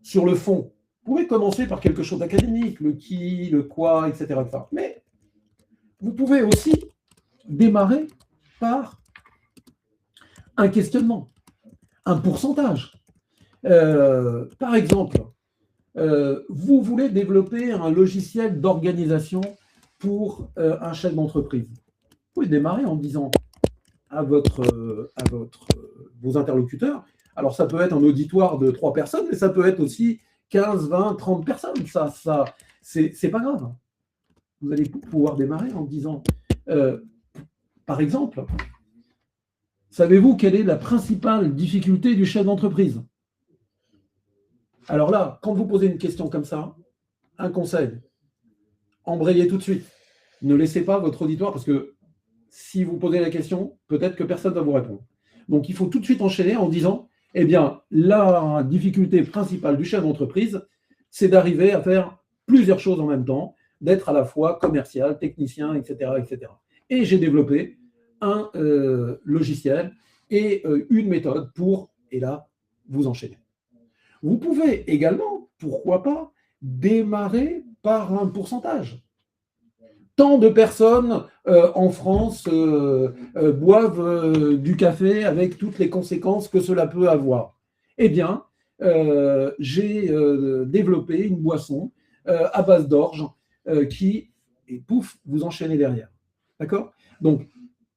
Sur le fond, vous pouvez commencer par quelque chose d'académique, le qui, le quoi, etc. Mais vous pouvez aussi démarrer par un questionnement, un pourcentage. Par exemple, vous voulez développer un logiciel d'organisation pour un chef d'entreprise. Vous pouvez démarrer en disant à vos interlocuteurs, alors ça peut être un auditoire de 3 personnes, mais ça peut être aussi 15, 20, 30 personnes. Ça c'est pas grave. Vous allez pouvoir démarrer en disant, par exemple, savez-vous quelle est la principale difficulté du chef d'entreprise? Alors là, quand vous posez une question comme ça, un conseil, embrayez tout de suite. Ne laissez pas votre auditoire, parce que si vous posez la question, peut-être que personne ne va vous répondre. Donc, il faut tout de suite enchaîner en disant, eh bien, la difficulté principale du chef d'entreprise, c'est d'arriver à faire plusieurs choses en même temps, d'être à la fois commercial, technicien, etc. etc. Et j'ai développé un logiciel et une méthode pour, et là, vous enchaînez. Vous pouvez également, pourquoi pas, démarrer par un pourcentage. tant de personnes en France boivent du café avec toutes les conséquences que cela peut avoir. Eh bien, j'ai développé une boisson à base d'orge qui, et pouf, vous enchaînez derrière. D'accord? Donc,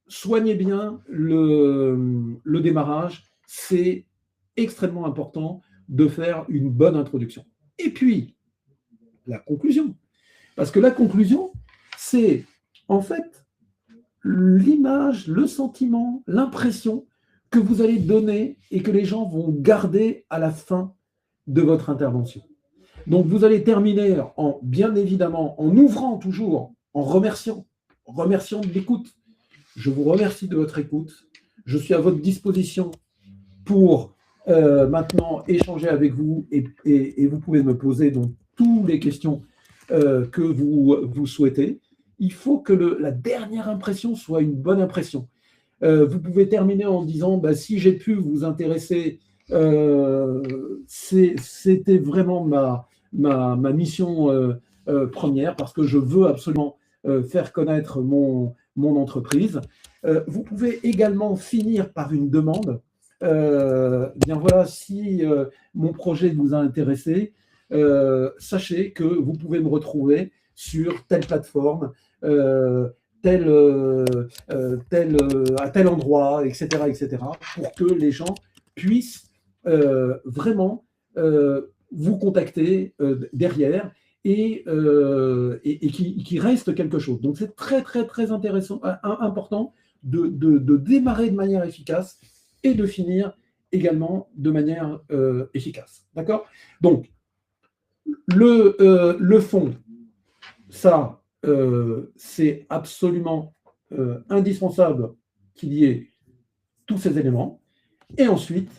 soignez bien le démarrage. C'est extrêmement important de faire une bonne introduction. Et puis, la conclusion. Parce que la conclusion, c'est en fait l'image, le sentiment, l'impression que vous allez donner et que les gens vont garder à la fin de votre intervention. Donc, vous allez terminer bien évidemment, en ouvrant toujours, en remerciant de l'écoute. Je vous remercie de votre écoute. Je suis à votre disposition pour maintenant échanger avec vous et vous pouvez me poser donc toutes les questions que vous souhaitez. Il faut que la dernière impression soit une bonne impression. Vous pouvez terminer en disant si j'ai pu vous intéresser, c'était vraiment ma mission première parce que je veux absolument faire connaître mon entreprise. Vous pouvez également finir par une demande. Bien voilà, si mon projet vous a intéressé, sachez que vous pouvez me retrouver sur telle plateforme, à tel endroit, etc., etc., pour que les gens puissent vraiment vous contacter derrière et qu'il reste quelque chose. Donc c'est très, très, très intéressant, important de démarrer de manière efficace et de finir également de manière efficace. D'accord? Donc, le fond, ça, c'est absolument indispensable qu'il y ait tous ces éléments. Et ensuite,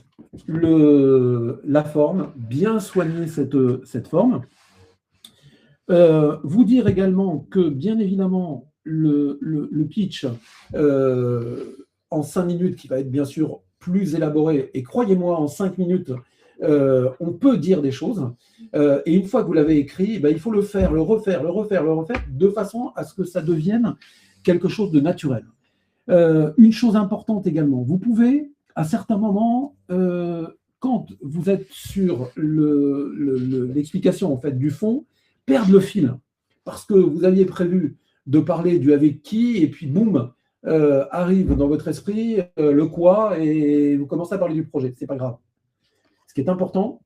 la forme, bien soigner cette forme. Vous dire également que, bien évidemment, le pitch en 5 minutes, qui va être bien sûr plus élaboré, et croyez-moi, en 5 minutes, on peut dire des choses, et une fois que vous l'avez écrit, il faut le faire, le refaire, de façon à ce que ça devienne quelque chose de naturel. Une chose importante également, vous pouvez, à certains moments, quand vous êtes sur l'explication en fait, du fond, perdre le fil, parce que vous aviez prévu de parler du avec qui, et puis boum, arrive dans votre esprit le quoi, et vous commencez à parler du projet. C'est pas grave. Ce qui est important,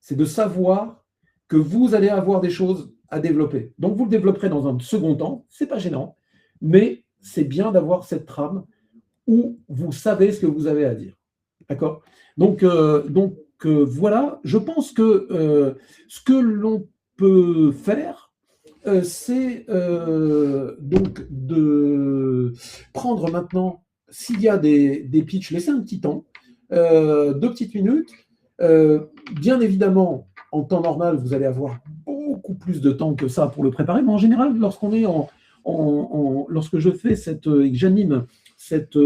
c'est de savoir que vous allez avoir des choses à développer. Donc, vous le développerez dans un second temps, c'est pas gênant, mais c'est bien d'avoir cette trame où vous savez ce que vous avez à dire. D'accord? Donc, voilà, je pense que ce que l'on peut faire, c'est donc de prendre maintenant, s'il y a des pitchs, laisser un petit temps, 2 petites minutes. Bien évidemment, en temps normal, vous allez avoir beaucoup plus de temps que ça pour le préparer, mais en général, lorsqu'on est lorsque je fais j'anime cet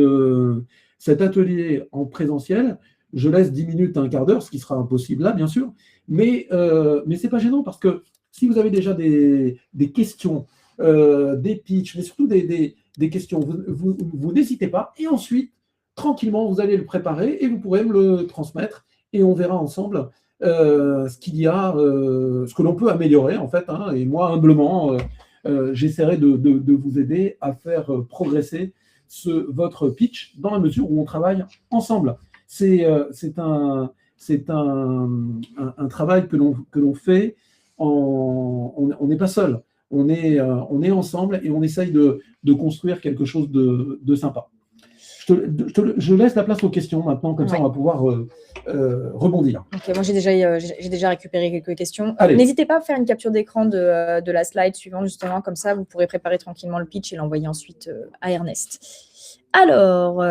atelier en présentiel, je laisse 10 minutes à un quart d'heure, ce qui sera impossible là, bien sûr, mais ce n'est pas gênant parce que si vous avez déjà des questions, des pitchs, mais surtout des questions, vous n'hésitez pas, et ensuite, tranquillement, vous allez le préparer et vous pourrez me le transmettre et on verra ensemble ce qu'il y a, ce que l'on peut améliorer en fait, hein, et moi, humblement, j'essaierai de vous aider à faire progresser votre pitch dans la mesure où on travaille ensemble. C'est un travail que l'on fait, on n'est pas seul, on est ensemble et on essaye de construire quelque chose de sympa. Je laisse la place aux questions maintenant, comme ça on va pouvoir rebondir. Ok, moi j'ai déjà récupéré quelques questions. Allez. N'hésitez pas à faire une capture d'écran de la slide suivante, justement, comme ça vous pourrez préparer tranquillement le pitch et l'envoyer ensuite à Ernest. Alors,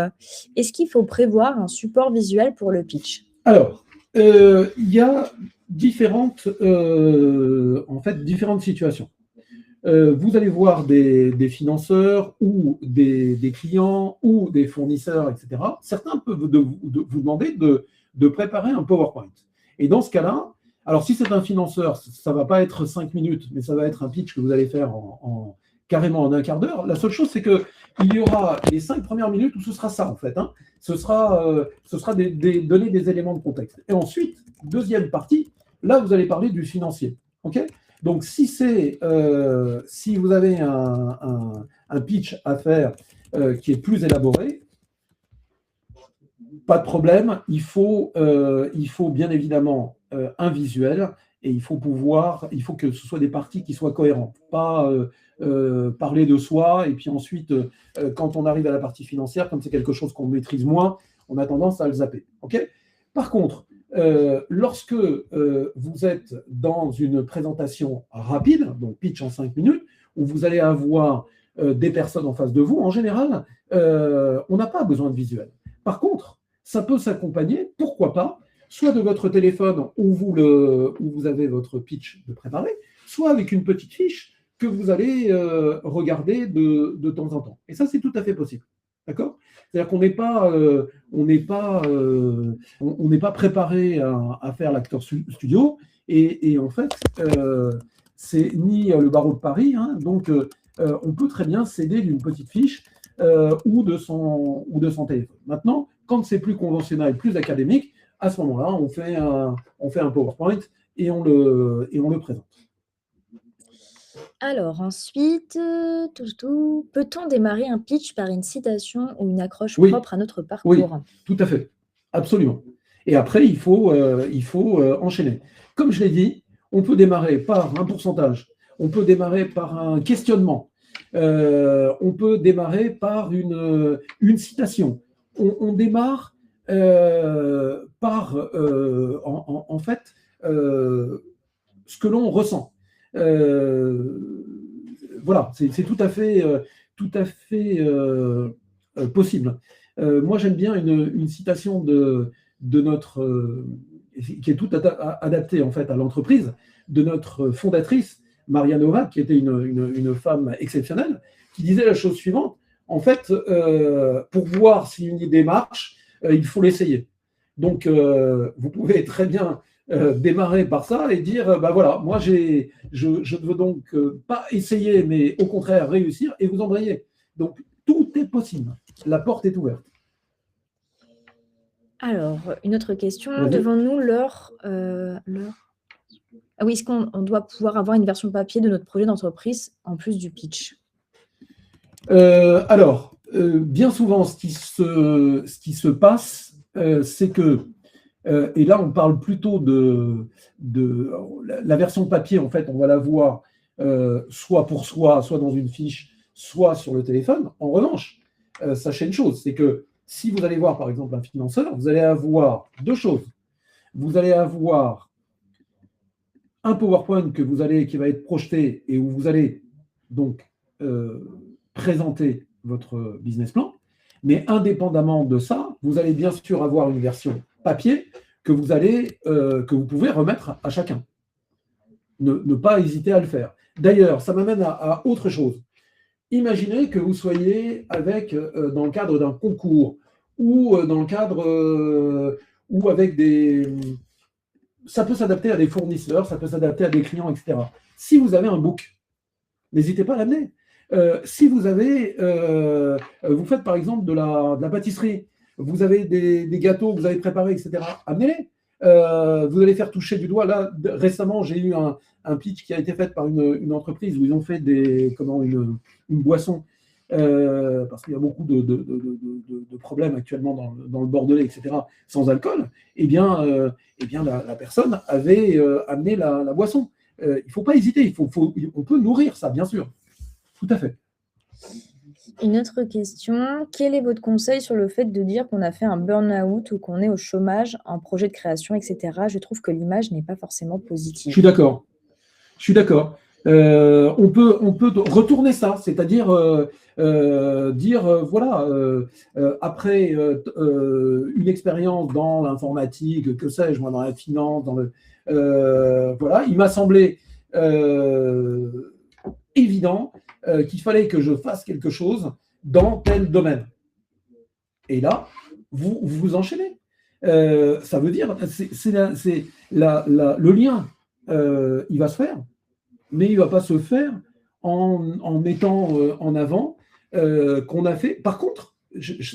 est-ce qu'il faut prévoir un support visuel pour le pitch? Alors, il y a différentes situations. Vous allez voir des financeurs ou des clients ou des fournisseurs, etc. Certains peuvent vous demander de préparer un PowerPoint. Et dans ce cas-là, alors si c'est un financeur, ça ne va pas être 5 minutes, mais ça va être un pitch que vous allez faire en carrément en un quart d'heure. La seule chose, c'est qu'il y aura les 5 premières minutes où ce sera ça, en fait. Hein. Ce sera donner des éléments de contexte. Et ensuite, deuxième partie, là, vous allez parler du financier. Okay, donc, si vous avez un pitch à faire qui est plus élaboré, pas de problème, il faut bien évidemment un visuel et il faut que ce soit des parties qui soient cohérentes. Pas parler de soi et puis ensuite, quand on arrive à la partie financière, comme c'est quelque chose qu'on maîtrise moins, on a tendance à le zapper. Okay, par contre, lorsque vous êtes dans une présentation rapide, donc pitch en 5 minutes, où vous allez avoir des personnes en face de vous, en général, on n'a pas besoin de visuel. Par contre, ça peut s'accompagner, pourquoi pas, soit de votre téléphone où vous avez votre pitch de préparé, soit avec une petite fiche que vous allez regarder de temps en temps. Et ça, c'est tout à fait possible. D'accord ? C'est-à-dire qu'on n'est pas préparé à faire l'acteur studio. Et en fait, c'est ni le barreau de Paris. Hein, donc, on peut très bien s'aider d'une petite fiche ou de son téléphone. Maintenant, quand c'est plus conventionnel, plus académique, à ce moment-là, on fait un PowerPoint et on le présente. Alors ensuite, peut-on démarrer un pitch par une citation ou une accroche propre à notre parcours? Oui, tout à fait, absolument. Et après, il faut enchaîner. Comme je l'ai dit, on peut démarrer par un pourcentage, on peut démarrer par un questionnement, on peut démarrer par une citation. On démarre par, en fait, ce que l'on ressent. Voilà, c'est tout à fait possible. Moi, j'aime bien une citation de notre, qui est tout adaptée en fait à l'entreprise, de notre fondatrice, Maria Nova, qui était une femme exceptionnelle, qui disait la chose suivante. En fait, pour voir si une idée marche, il faut l'essayer. Donc, vous pouvez très bien démarrer par ça et dire, bah voilà, moi je ne veux donc pas essayer, mais au contraire réussir, et vous embrayez. Donc, tout est possible. La porte est ouverte. Alors, une autre question. Devant-nous l'heure Ah oui, est-ce qu'on doit pouvoir avoir une version papier de notre projet d'entreprise en plus du pitch? Alors, bien souvent, ce qui se passe, c'est que, et là on parle plutôt de la version papier, en fait, on va la voir soit pour soi, soit dans une fiche, soit sur le téléphone. En revanche, sachez une chose, c'est que si vous allez voir par exemple un financeur, vous allez avoir deux choses. Vous allez avoir un PowerPoint qui va être projeté et où vous allez donc présenter votre business plan, mais indépendamment de ça, vous allez bien sûr avoir une version papier que vous pouvez remettre à chacun. Ne pas hésiter à le faire. D'ailleurs, ça m'amène à autre chose. Imaginez que vous soyez dans le cadre d'un concours ou dans le cadre ou avec des... Ça peut s'adapter à des fournisseurs, ça peut s'adapter à des clients, etc. Si vous avez un book, n'hésitez pas à l'amener. Si vous faites par exemple de la pâtisserie, vous avez des gâteaux que vous avez préparés, etc., amenez-les. Vous allez faire toucher du doigt. Là, récemment, j'ai eu un pitch qui a été fait par une entreprise où ils ont fait une boisson, parce qu'il y a beaucoup de problèmes actuellement dans le Bordelais, etc., sans alcool. Eh bien, la personne avait amené la boisson. Il ne faut pas hésiter, on peut nourrir ça, bien sûr. Tout à fait. Une autre question. Quel est votre conseil sur le fait de dire qu'on a fait un burn-out ou qu'on est au chômage en projet de création, etc. Je trouve que l'image n'est pas forcément positive. Je suis d'accord. On peut retourner ça, c'est-à-dire dire, voilà, après une expérience dans l'informatique, que sais-je, moi, dans la finance, voilà, il m'a semblé évident qu'il fallait que je fasse quelque chose dans tel domaine. Et là, vous enchaînez. Ça veut dire, le lien, il va se faire, mais il ne va pas se faire en mettant en avant qu'on a fait. Par contre,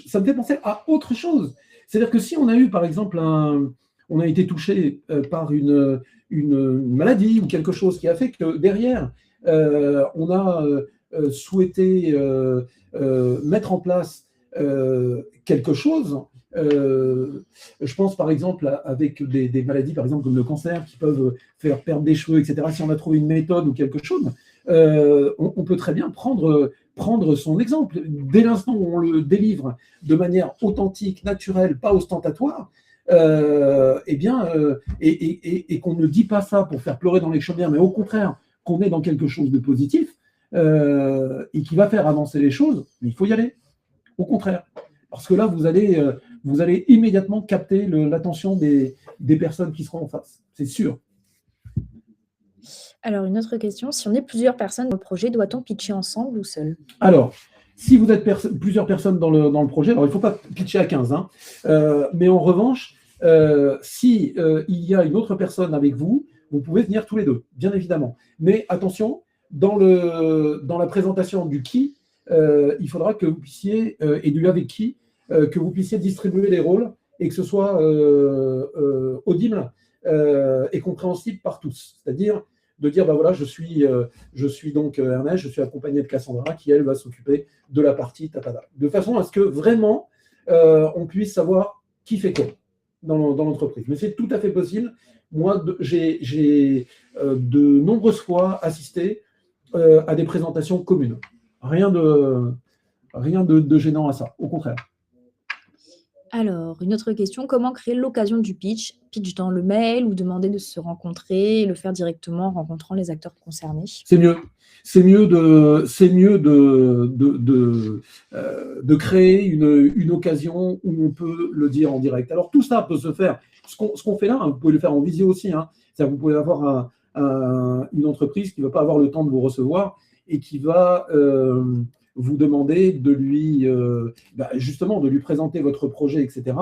ça me fait penser à autre chose. C'est-à-dire que si on a eu, par exemple, on a été touché par une maladie ou quelque chose qui a fait que derrière, on a souhaité mettre en place quelque chose. Je pense par exemple avec des maladies, par exemple comme le cancer, qui peuvent faire perdre des cheveux, etc. Si on a trouvé une méthode ou quelque chose, on peut très bien prendre son exemple. Dès l'instant où on le délivre de manière authentique, naturelle, pas ostentatoire, eh bien, et qu'on ne dit pas ça pour faire pleurer dans les chaumières, mais au contraire, qu'on est dans quelque chose de positif et qui va faire avancer les choses, mais il faut y aller. Au contraire. Parce que là, vous allez immédiatement capter l'attention des personnes qui seront en face. C'est sûr. Alors, une autre question, si on est plusieurs personnes dans le projet, doit-on pitcher ensemble ou seul? Alors, si vous êtes plusieurs personnes dans le projet, alors il ne faut pas pitcher à 15, hein, mais en revanche, si il y a une autre personne avec vous, vous pouvez venir tous les deux, bien évidemment. Mais attention, dans la présentation du qui, il faudra que vous puissiez, et du avec qui, que vous puissiez distribuer les rôles et que ce soit audible et compréhensible par tous. C'est-à-dire de dire, ben voilà, je suis donc Ernest, je suis accompagné de Cassandra qui, elle, va s'occuper de la partie tatada. De façon à ce que vraiment, on puisse savoir qui fait quoi dans l'entreprise. Mais c'est tout à fait possible. Moi, j'ai de nombreuses fois assisté à des présentations communes. Rien de gênant à ça, au contraire. Alors, une autre question, comment créer l'occasion du pitch? Pitch dans le mail ou demander de se rencontrer et le faire directement en rencontrant les acteurs concernés? C'est mieux. C'est mieux de créer une occasion où on peut le dire en direct. Alors, tout ça peut se faire. Ce qu'on fait là, hein, vous pouvez le faire en visio aussi. Hein. Vous pouvez avoir une entreprise qui ne va pas avoir le temps de vous recevoir et qui va vous demander de lui, justement, de lui présenter votre projet, etc.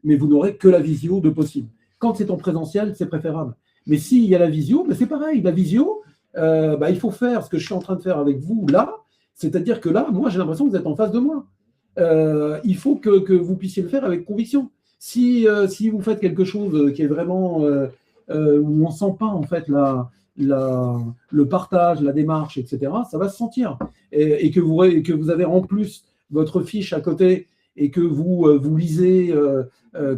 Mais vous n'aurez que la visio de possible. Quand c'est en présentiel, c'est préférable. Mais s'il y a la visio, c'est pareil. La visio, il faut faire ce que je suis en train de faire avec vous là. C'est-à-dire que là, moi, j'ai l'impression que vous êtes en face de moi. Il faut que vous puissiez le faire avec conviction. Si vous faites quelque chose qui est vraiment où on ne sent pas en fait le partage, la démarche, etc., ça va se sentir. Et que vous avez en plus votre fiche à côté et que vous lisez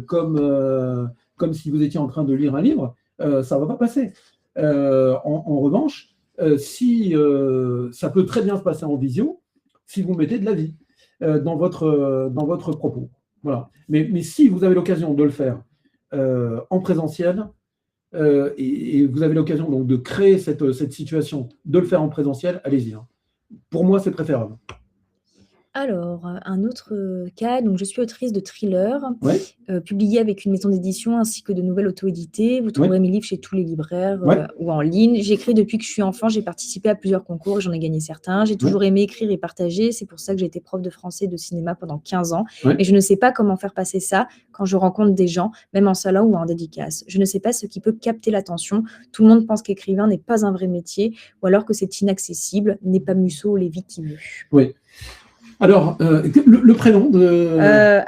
comme si vous étiez en train de lire un livre, ça ne va pas passer. En revanche, ça peut très bien se passer en visio si vous mettez de la vie dans votre propos. Voilà. Mais si vous avez l'occasion de le faire en présentiel, et vous avez l'occasion donc de créer cette situation, de le faire en présentiel, allez-y. Hein. Pour moi, c'est préférable. Alors, un autre cas, donc je suis autrice de thrillers, Ouais. Publiée avec une maison d'édition ainsi que de nouvelles auto-éditées. Vous trouverez mes livres chez tous les libraires ou en ligne. J'écris depuis que je suis enfant, j'ai participé à plusieurs concours et j'en ai gagné certains. J'ai toujours aimé écrire et partager. C'est pour ça que j'ai été prof de français et de cinéma pendant 15 ans. Et je ne sais pas comment faire passer ça quand je rencontre des gens, même en salon ou en dédicace. Je ne sais pas ce qui peut capter l'attention. Tout le monde pense qu'écrivain n'est pas un vrai métier ou alors que c'est inaccessible, n'est pas Musso ou Lévy qui veut. Oui. Alors, le prénom de…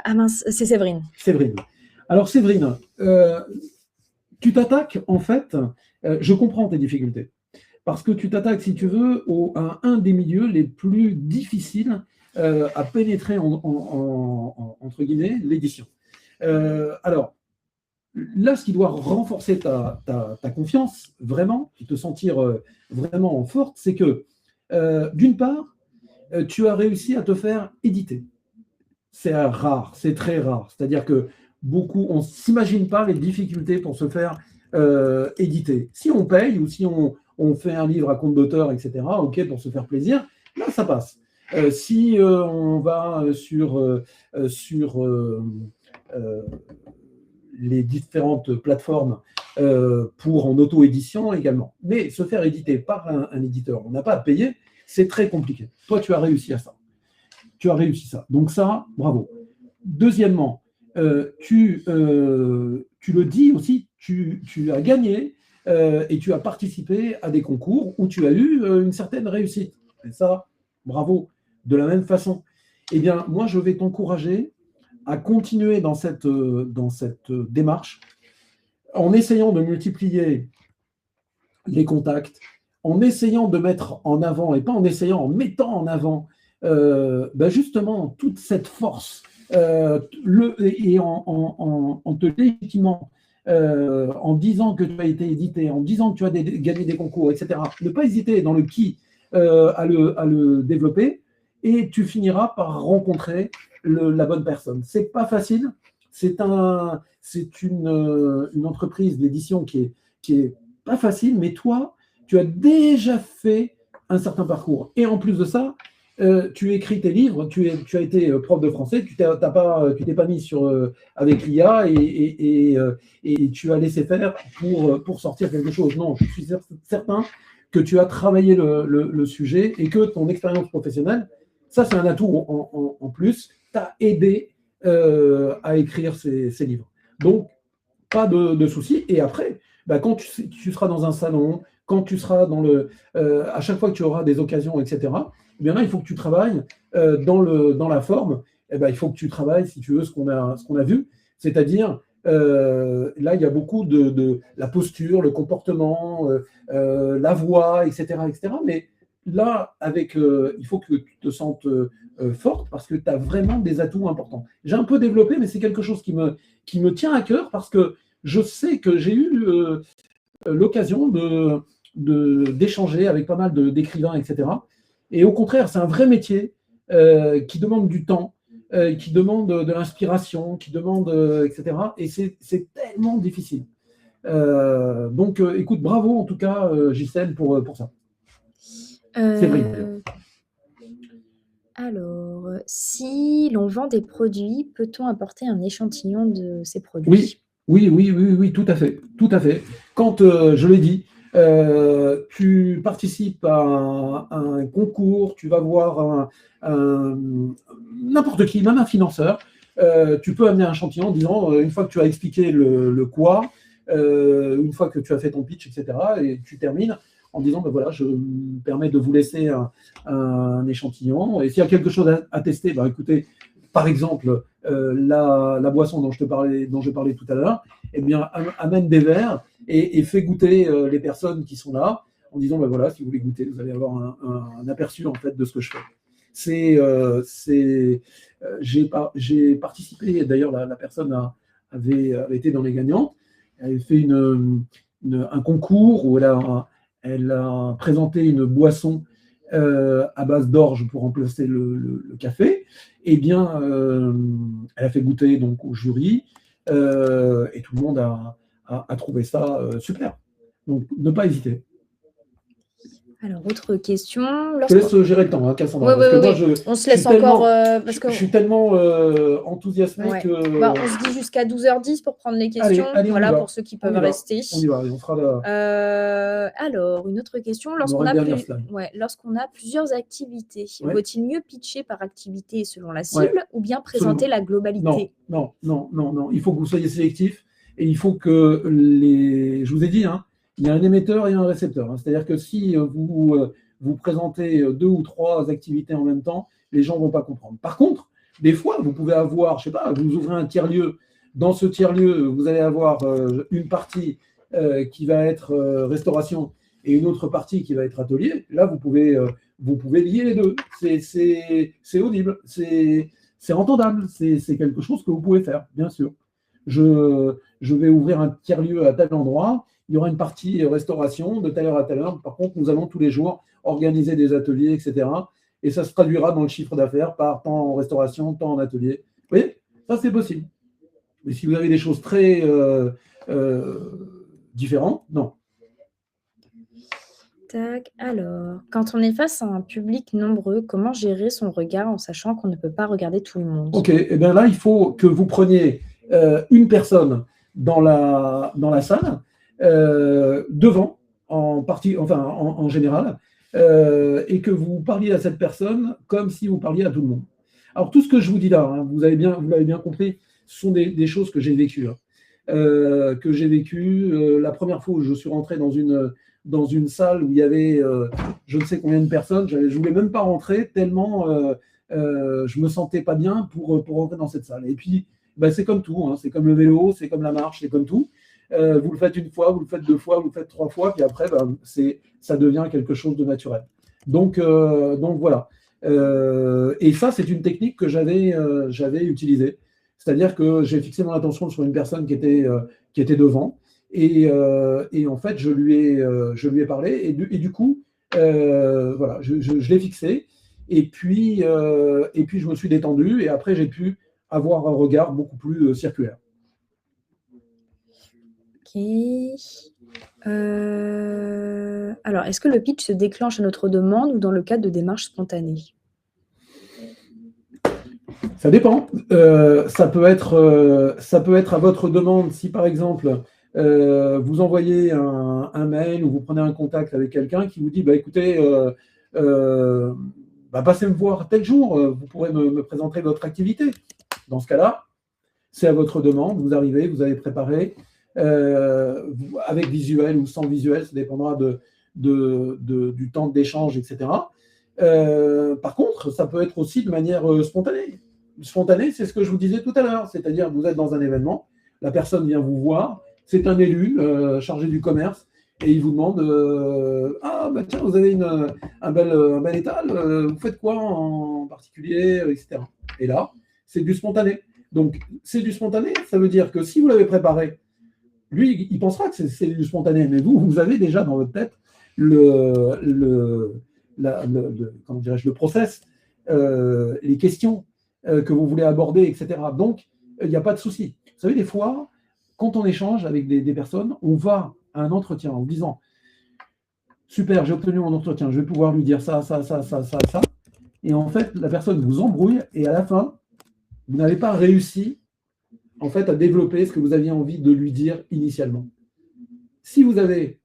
ah mince, c'est Séverine. Séverine. Alors, Séverine, tu t'attaques, en fait, je comprends tes difficultés, parce que tu t'attaques, si tu veux, à un des milieux les plus difficiles à pénétrer entre guillemets, l'édition. Alors, là, ce qui doit renforcer ta confiance, vraiment, et te sentir vraiment forte, c'est que, d'une part, tu as réussi à te faire éditer. C'est rare, c'est très rare. C'est-à-dire que on ne s'imagine pas les difficultés pour se faire éditer. Si on paye ou si on fait un livre à compte d'auteur, etc., ok, pour se faire plaisir, là, ça passe. Si on va sur les différentes plateformes pour en auto-édition également. Mais se faire éditer par un éditeur, on n'a pas à payer, c'est très compliqué. Toi, tu as réussi à ça. Tu as réussi ça. Donc ça, bravo. Deuxièmement, tu le dis aussi, tu as gagné et tu as participé à des concours où tu as eu une certaine réussite. fait ça, bravo. De la même façon, eh bien, moi, je vais t'encourager à continuer dans cette démarche en essayant de multiplier les contacts, en essayant de mettre en avant, et pas en essayant, en mettant en avant justement toute cette force, et en te légitimant, en disant que tu as été édité, en disant que tu as gagné des concours, etc. Ne pas hésiter dans le qui à le développer, et tu finiras par rencontrer la bonne personne. C'est pas facile, c'est une entreprise d'édition qui est pas facile, mais toi, tu as déjà fait un certain parcours. Et en plus de ça, tu écris tes livres, tu as été prof de français, tu t'es pas mis avec l'IA et tu as laissé faire pour sortir quelque chose. Non, je suis certain que tu as travaillé le sujet et que ton expérience professionnelle, ça c'est un atout en plus, t'a aidé à écrire ces livres. Donc, pas de souci. Et après, quand tu seras dans un salon, quand tu seras à chaque fois que tu auras des occasions, etc., eh bien là, il faut que tu travailles dans la forme. Il faut que tu travailles, si tu veux, ce qu'on a vu. C'est-à-dire, là, il y a beaucoup de la posture, le comportement, la voix, etc., etc. Mais là, il faut que tu te sentes forte parce que tu as vraiment des atouts importants. J'ai un peu développé, mais c'est quelque chose qui me tient à cœur parce que je sais que j'ai eu l'occasion d'échanger avec pas mal d'écrivains, etc. Et au contraire, c'est un vrai métier qui demande du temps, qui demande de l'inspiration, qui demande, etc. Et c'est tellement difficile. Donc, écoute, bravo en tout cas, Gisèle, pour ça. C'est vrai. Alors, si l'on vend des produits, peut-on apporter un échantillon de ces produits? Oui, tout à fait. Tout à fait. Quand, je l'ai dit, tu participes à un concours, tu vas voir n'importe qui, même un financeur, tu peux amener un échantillon en disant, une fois que tu as expliqué le quoi, une fois que tu as fait ton pitch, etc., et tu termines en disant, voilà, je me permets de vous laisser un échantillon, et s'il y a quelque chose à tester, écoutez, par exemple, la boisson dont je parlais tout à l'heure, eh bien, amène des verres et fais goûter les personnes qui sont là en disant, voilà, si vous voulez goûter, vous allez avoir un aperçu en fait de ce que je fais. J'ai participé, d'ailleurs, la personne avait été dans les gagnantes, elle avait fait un concours où elle a présenté une boisson à base d'orge pour remplacer le café. Eh bien, elle a fait goûter donc au jury et tout le monde a trouvé ça super. Donc, ne pas hésiter. Alors, autre question. Je te laisse gérer le temps, Cassandra. Oui. On se laisse encore. Je suis tellement enthousiassé que. On se dit jusqu'à 12h10 pour prendre les questions. Allez, voilà, pour ceux qui peuvent rester. On y va, on fera alors, une autre question. Lorsqu'on a plusieurs activités, vaut-il mieux pitcher par activité selon la cible ou bien présenter la globalité? Non. Il faut que vous soyez sélectif et il faut que je vous ai dit, il y a un émetteur et un récepteur. C'est-à-dire que si vous présentez 2 ou 3 activités en même temps, les gens ne vont pas comprendre. Par contre, des fois, vous pouvez avoir, je sais pas, vous ouvrez un tiers-lieu. Dans ce tiers-lieu, vous allez avoir une partie qui va être restauration et une autre partie qui va être atelier. Là, vous pouvez lier les deux. C'est audible, c'est entendable, c'est quelque chose que vous pouvez faire, bien sûr. Je vais ouvrir un tiers-lieu à tel endroit. Il y aura une partie restauration de telle heure à telle heure. Par contre, nous allons tous les jours organiser des ateliers, etc. Et ça se traduira dans le chiffre d'affaires par temps en restauration, temps en atelier. Vous voyez, ça, c'est possible. Mais si vous avez des choses très différentes, non. Alors, quand on est face à un public nombreux, comment gérer son regard en sachant qu'on ne peut pas regarder tout le monde? Ok, et bien là, il faut que vous preniez une personne dans la salle, devant, en général, et que vous parliez à cette personne comme si vous parliez à tout le monde. Alors, tout ce que je vous dis là, vous l'avez bien compris, ce sont des choses que j'ai vécues. La première fois où je suis rentré dans dans une salle où il y avait je ne sais combien de personnes. Je ne voulais même pas rentrer tellement je me sentais pas bien pour rentrer dans cette salle. Et puis, ben, c'est comme tout, hein, c'est comme le vélo, c'est comme la marche, c'est comme tout. Vous le faites une fois, vous le faites deux fois, vous le faites trois fois, puis après, ben, ça devient quelque chose de naturel. Donc voilà. Et ça, c'est une technique que j'avais utilisée. C'est-à-dire que j'ai fixé mon attention sur une personne qui était devant. Et en fait, je lui ai parlé. Et du coup, voilà, je l'ai fixé. Et puis, je me suis détendu. Et après, j'ai pu avoir un regard beaucoup plus circulaire. Ok. Alors, est-ce que le pitch se déclenche à notre demande ou dans le cadre de démarches spontanées? Ça dépend. Ça peut être à votre demande. Si par exemple, vous envoyez un mail ou vous prenez un contact avec quelqu'un qui vous dit, bah, écoutez, passez me voir tel jour, vous pourrez me présenter votre activité. Dans ce cas-là, c'est à votre demande. Vous arrivez, vous avez préparé, avec visuel ou sans visuel, ça dépendra du temps d'échange, etc. Par contre, ça peut être aussi de manière spontanée. Spontané, c'est ce que je vous disais tout à l'heure, c'est-à-dire vous êtes dans un événement, la personne vient vous voir, c'est un élu chargé du commerce, et il vous demande ah, bah tiens, vous avez un bel étal, vous faites quoi en particulier, etc. Et là, c'est du spontané. Donc, c'est du spontané, ça veut dire que si vous l'avez préparé, lui, il pensera que c'est du spontané, mais vous avez déjà dans votre tête comment dirais-je, le process, les questions que vous voulez aborder, etc. Donc, il n'y a pas de souci. Vous savez, des fois, quand on échange avec des personnes, on va à un entretien en disant « Super, j'ai obtenu mon entretien, je vais pouvoir lui dire ça, ça, ça, ça, ça, ça. » Et en fait, la personne vous embrouille et à la fin, vous n'avez pas réussi en fait, à développer ce que vous aviez envie de lui dire initialement. Si vous avez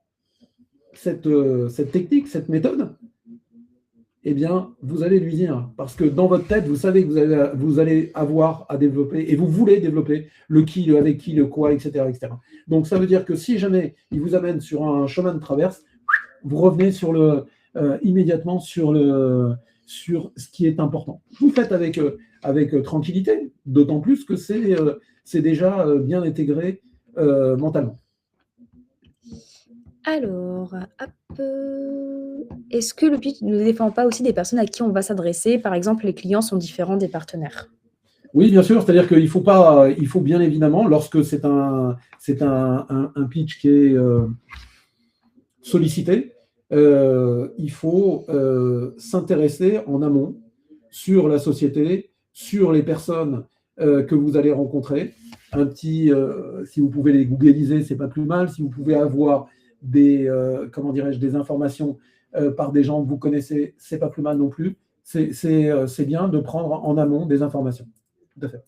cette technique, cette méthode, eh bien, vous allez lui dire, parce que dans votre tête, vous savez que vous allez avoir à développer, et vous voulez développer le qui, le avec qui, le quoi, etc., etc. Donc, ça veut dire que si jamais il vous amène sur un chemin de traverse, vous revenez immédiatement sur ce qui est important. Vous le faites avec tranquillité, d'autant plus que c'est déjà bien intégré mentalement. Alors, est-ce que le pitch ne dépend pas aussi des personnes à qui on va s'adresser? Par exemple, les clients sont différents des partenaires. Oui, bien sûr, c'est-à-dire qu'il faut bien évidemment, lorsque c'est un pitch qui est sollicité, il faut s'intéresser en amont sur la société, sur les personnes que vous allez rencontrer. Si vous pouvez les googliser, c'est pas plus mal. Si vous pouvez avoir des informations par des gens que vous connaissez, c'est pas plus mal non plus. C'est bien de prendre en amont des informations. Tout à fait.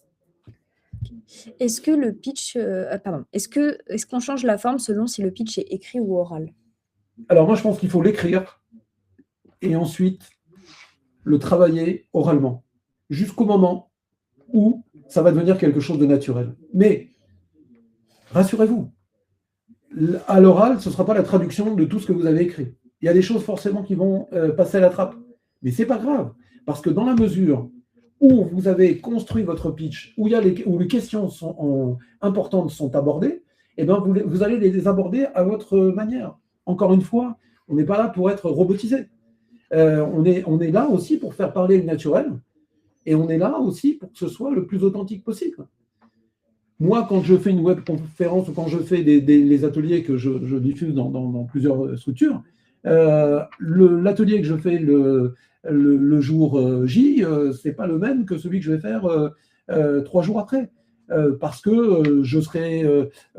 Est-ce que le pitch, est-ce qu'on change la forme selon si le pitch est écrit ou oral? Alors moi, je pense qu'il faut l'écrire et ensuite le travailler oralement, jusqu'au moment où ça va devenir quelque chose de naturel. Mais rassurez-vous, à l'oral, ce ne sera pas la traduction de tout ce que vous avez écrit. Il y a des choses forcément qui vont passer à la trappe. Mais ce n'est pas grave, parce que dans la mesure où vous avez construit votre pitch, où les questions importantes sont abordées, eh bien vous allez les aborder à votre manière. Encore une fois, on n'est pas là pour être robotisé. On est là aussi pour faire parler le naturel, et on est là aussi pour que ce soit le plus authentique possible. Moi, quand je fais une webconférence ou quand je fais les ateliers que je diffuse dans plusieurs structures, l'atelier que je fais le jour J, ce n'est pas le même que celui que je vais faire 3 jours après. Parce que je serai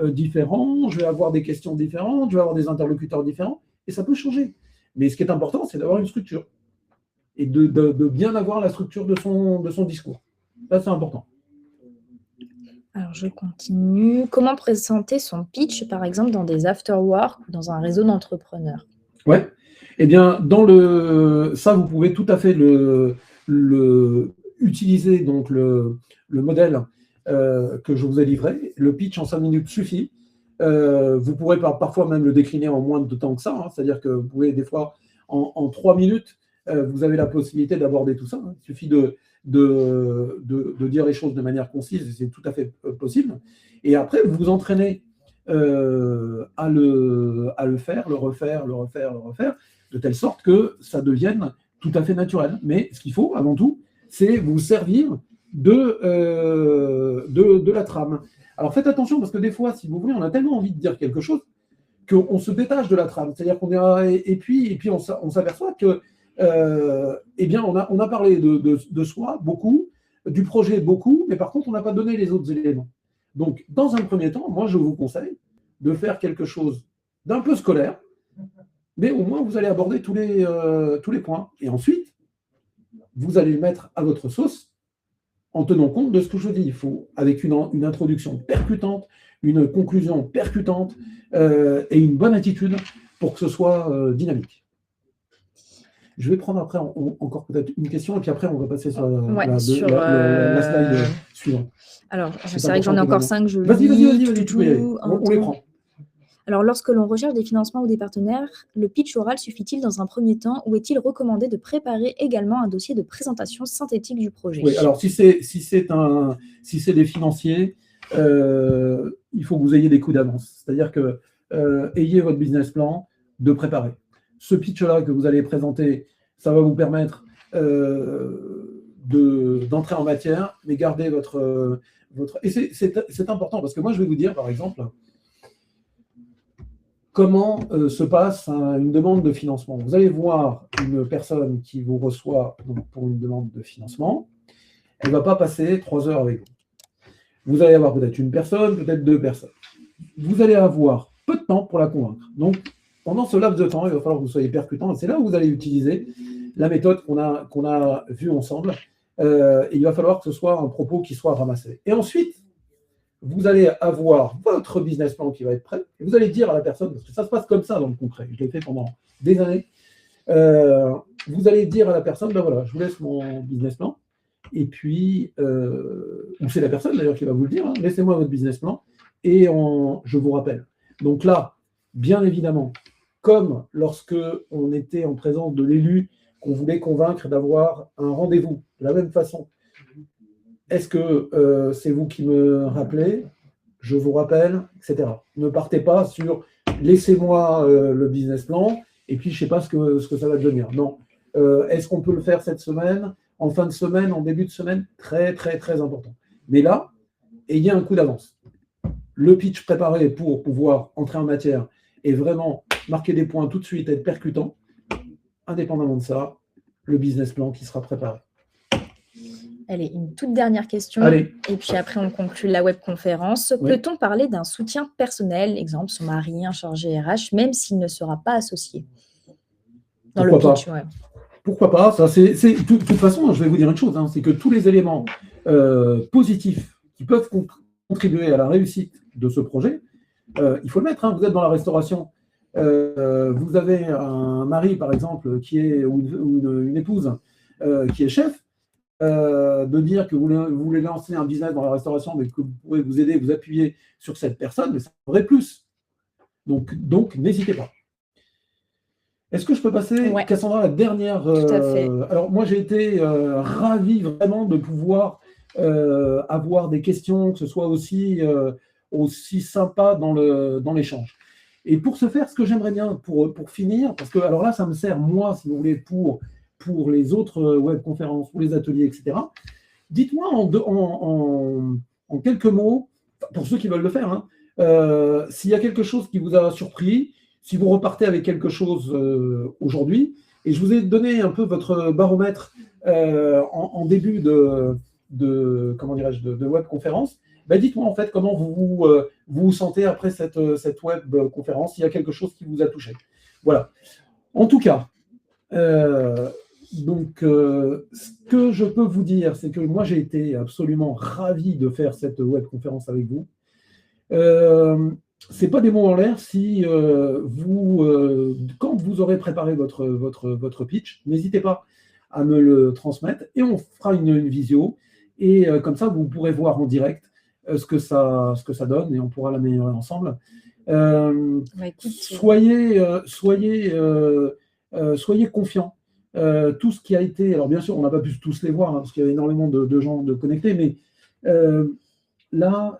différent, je vais avoir des questions différentes, je vais avoir des interlocuteurs différents, et ça peut changer. Mais ce qui est important, c'est d'avoir une structure et de bien avoir la structure de son discours. Ça, c'est important. Alors, je continue. Comment présenter son pitch, par exemple, dans des after-work ou dans un réseau d'entrepreneurs? Oui. Eh bien, ça, vous pouvez tout à fait utiliser donc le modèle que je vous ai livré. Le pitch en 5 minutes suffit. Vous pourrez parfois même le décliner en moins de temps que ça, hein, c'est-à-dire que vous pouvez des fois, en 3 minutes, vous avez la possibilité d'aborder tout ça. Hein. Il suffit de dire les choses de manière concise, et c'est tout à fait possible. Et après, vous vous entraînez à le faire, le refaire, de telle sorte que ça devienne tout à fait naturel. Mais ce qu'il faut, avant tout, c'est vous servir de la trame. Alors faites attention, parce que des fois, si vous voulez, on a tellement envie de dire quelque chose qu'on se détache de la trame. C'est-à-dire qu'on est, et puis on s'aperçoit que eh bien, on a parlé de soi beaucoup, du projet beaucoup, mais par contre, on n'a pas donné les autres éléments. Donc, dans un premier temps, moi, je vous conseille de faire quelque chose d'un peu scolaire, mais au moins, vous allez aborder tous les points. Et ensuite, vous allez le mettre à votre sauce en tenant compte de ce que je dis. Il faut, avec une introduction percutante, une conclusion percutante et une bonne attitude pour que ce soit dynamique. Je vais prendre après encore peut-être une question, et puis après, on va passer sur la slide suivante. Alors, c'est vrai que j'en ai encore 5. Vas-y, tu peux y aller. On les prend. Alors, lorsque l'on recherche des financements ou des partenaires, le pitch oral suffit-il dans un premier temps, ou est-il recommandé de préparer également un dossier de présentation synthétique du projet? Oui, alors si c'est des financiers, il faut que vous ayez des coups d'avance. C'est-à-dire que ayez votre business plan de préparer. Ce pitch-là que vous allez présenter, ça va vous permettre d'entrer en matière, mais gardez votre... Et c'est important, parce que moi, je vais vous dire, par exemple, comment se passe une demande de financement. Vous allez voir une personne qui vous reçoit pour une demande de financement. Elle ne va pas passer 3 heures avec vous. Vous allez avoir peut-être une personne, peut-être 2 personnes. Vous allez avoir peu de temps pour la convaincre. Donc, pendant ce laps de temps, il va falloir que vous soyez percutant. Et c'est là où vous allez utiliser la méthode qu'on a vue ensemble. Et il va falloir que ce soit un propos qui soit ramassé. Et ensuite, vous allez avoir votre business plan qui va être prêt. Et vous allez dire à la personne, parce que ça se passe comme ça dans le concret, je l'ai fait pendant des années, vous allez dire à la personne, ben voilà, je vous laisse mon business plan. Et puis, ou c'est la personne d'ailleurs qui va vous le dire, hein, laissez-moi votre business plan et je vous rappelle. Donc là, bien évidemment, comme lorsque on était en présence de l'élu qu'on voulait convaincre d'avoir un rendez-vous, de la même façon, est-ce que c'est vous qui me rappelez? Je vous rappelle, etc. Ne partez pas sur laissez-moi le business plan et puis je ne sais pas ce que ça va devenir. Non. Est-ce qu'on peut le faire cette semaine? En fin de semaine, en début de semaine? Très, très, très important. Mais là, ayez un coup d'avance. Le pitch préparé pour pouvoir entrer en matière et vraiment marquer des points tout de suite, être percutant. Indépendamment de ça, le business plan qui sera préparé. Allez, une toute dernière question. Allez. Et puis après, on conclut la webconférence. Oui. Peut-on parler d'un soutien personnel, exemple son mari, un chargé RH, même s'il ne sera pas associé dans Pourquoi le pitch? Ouais. Pourquoi pas? Ça, de toute façon, je vais vous dire une chose, hein, c'est que tous les éléments positifs qui peuvent contribuer à la réussite de ce projet, il faut le mettre. Hein, vous êtes dans la restauration, vous avez un mari, par exemple, ou une épouse qui est chef, de dire que vous voulez lancer un business dans la restauration, mais que vous pouvez vous aider, vous appuyer sur cette personne, mais c'est un vrai plus. Donc n'hésitez pas. Est-ce que je peux passer, ouais, Cassandra, la dernière Tout à fait. Alors, moi, j'ai été ravi vraiment de pouvoir avoir des questions, que ce soit aussi sympa dans l'échange. Et pour ce faire, ce que j'aimerais bien, pour finir, parce que alors là, ça me sert, moi, si vous voulez, pour les autres webconférences, pour les ateliers, etc. Dites-moi en quelques mots, pour ceux qui veulent le faire, hein, s'il y a quelque chose qui vous a surpris, si vous repartez avec quelque chose aujourd'hui, et je vous ai donné un peu votre baromètre en début comment dirais-je, de webconférence, ben dites-moi en fait comment vous vous sentez après cette webconférence, s'il y a quelque chose qui vous a touché. Voilà. En tout cas, ce que je peux vous dire, c'est que moi, j'ai été absolument ravi de faire cette webconférence avec vous. Ce n'est pas des mots en l'air si quand vous aurez préparé votre pitch, n'hésitez pas à me le transmettre et on fera une visio. Et comme ça, vous pourrez voir en direct ce que ça donne et on pourra l'améliorer ensemble. Bah, écoute, Soyez confiants. Tout ce qui a été, alors bien sûr, on n'a pas pu tous les voir, hein, parce qu'il y a énormément de gens de connectés, mais là,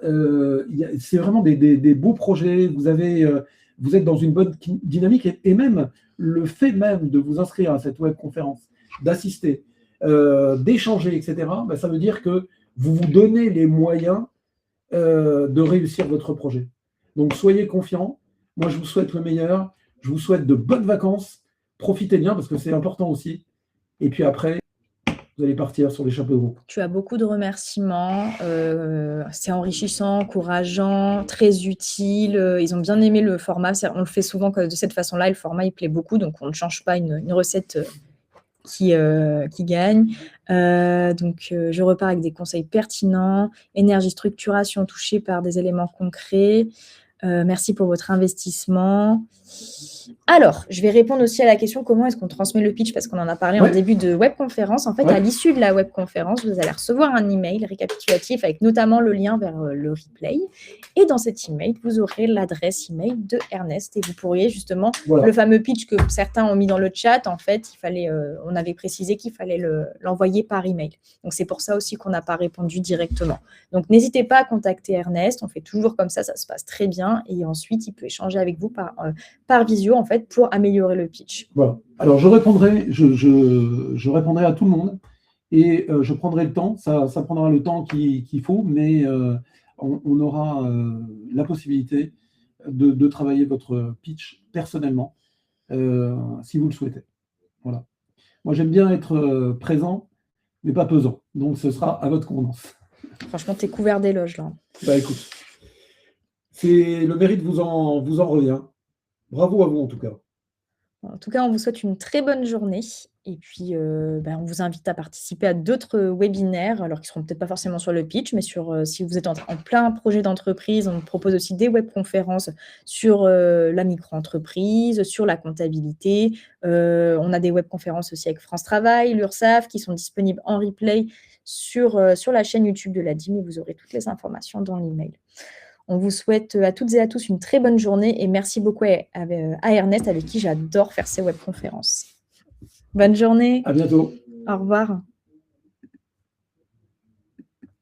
c'est vraiment des beaux projets. Vous êtes dans une bonne dynamique et même le fait même de vous inscrire à cette webconférence, d'assister, d'échanger, etc., bah, ça veut dire que vous vous donnez les moyens de réussir votre projet. Donc soyez confiants. Moi, je vous souhaite le meilleur. Je vous souhaite de bonnes vacances. Profitez bien parce que c'est important aussi. Et puis après, vous allez partir sur des chapeaux de roue. tu as beaucoup de remerciements. C'est enrichissant, encourageant, très utile. Ils ont bien aimé le format. On le fait souvent de cette façon-là. Et le format, il plaît beaucoup. Donc, on ne change pas une recette qui gagne. Je repars avec des conseils pertinents, énergie, structuration touchée par des éléments concrets. Merci pour votre investissement. Alors, je vais répondre aussi à la question comment est-ce qu'on transmet le pitch, parce qu'on en a parlé en début de webconférence. En fait, à l'issue de la webconférence, vous allez recevoir un email récapitulatif avec notamment le lien vers le replay. Et dans cet email, vous aurez l'adresse email de Ernest et vous pourriez justement, le fameux pitch que certains ont mis dans le chat, en fait, on avait précisé qu'il fallait l'envoyer par email. Donc, c'est pour ça aussi qu'on n'a pas répondu directement. Donc, n'hésitez pas à contacter Ernest. On fait toujours comme ça se passe très bien. Et ensuite, il peut échanger avec vous par visio, en fait, pour améliorer le pitch. Voilà. Alors, je répondrai à tout le monde et je prendrai le temps. Ça prendra le temps qu'il faut, mais on aura la possibilité de travailler votre pitch personnellement, si vous le souhaitez. Voilà. Moi, j'aime bien être présent, mais pas pesant. Donc, ce sera à votre convenance. Franchement, tu es couvert d'éloges, là. Bah, écoute, c'est le mérite vous en revient. Bravo à vous, en tout cas. En tout cas, on vous souhaite une très bonne journée et puis on vous invite à participer à d'autres webinaires, alors qui ne seront peut-être pas forcément sur le pitch, mais si vous êtes en plein projet d'entreprise, on propose aussi des webconférences sur la micro-entreprise, sur la comptabilité. On a des webconférences aussi avec France Travail, l'URSSAF, qui sont disponibles en replay sur la chaîne YouTube de la DIM et vous aurez toutes les informations dans l'email. On vous souhaite à toutes et à tous une très bonne journée et merci beaucoup à Ernest avec qui j'adore faire ces webconférences. Bonne journée. À bientôt. Au revoir.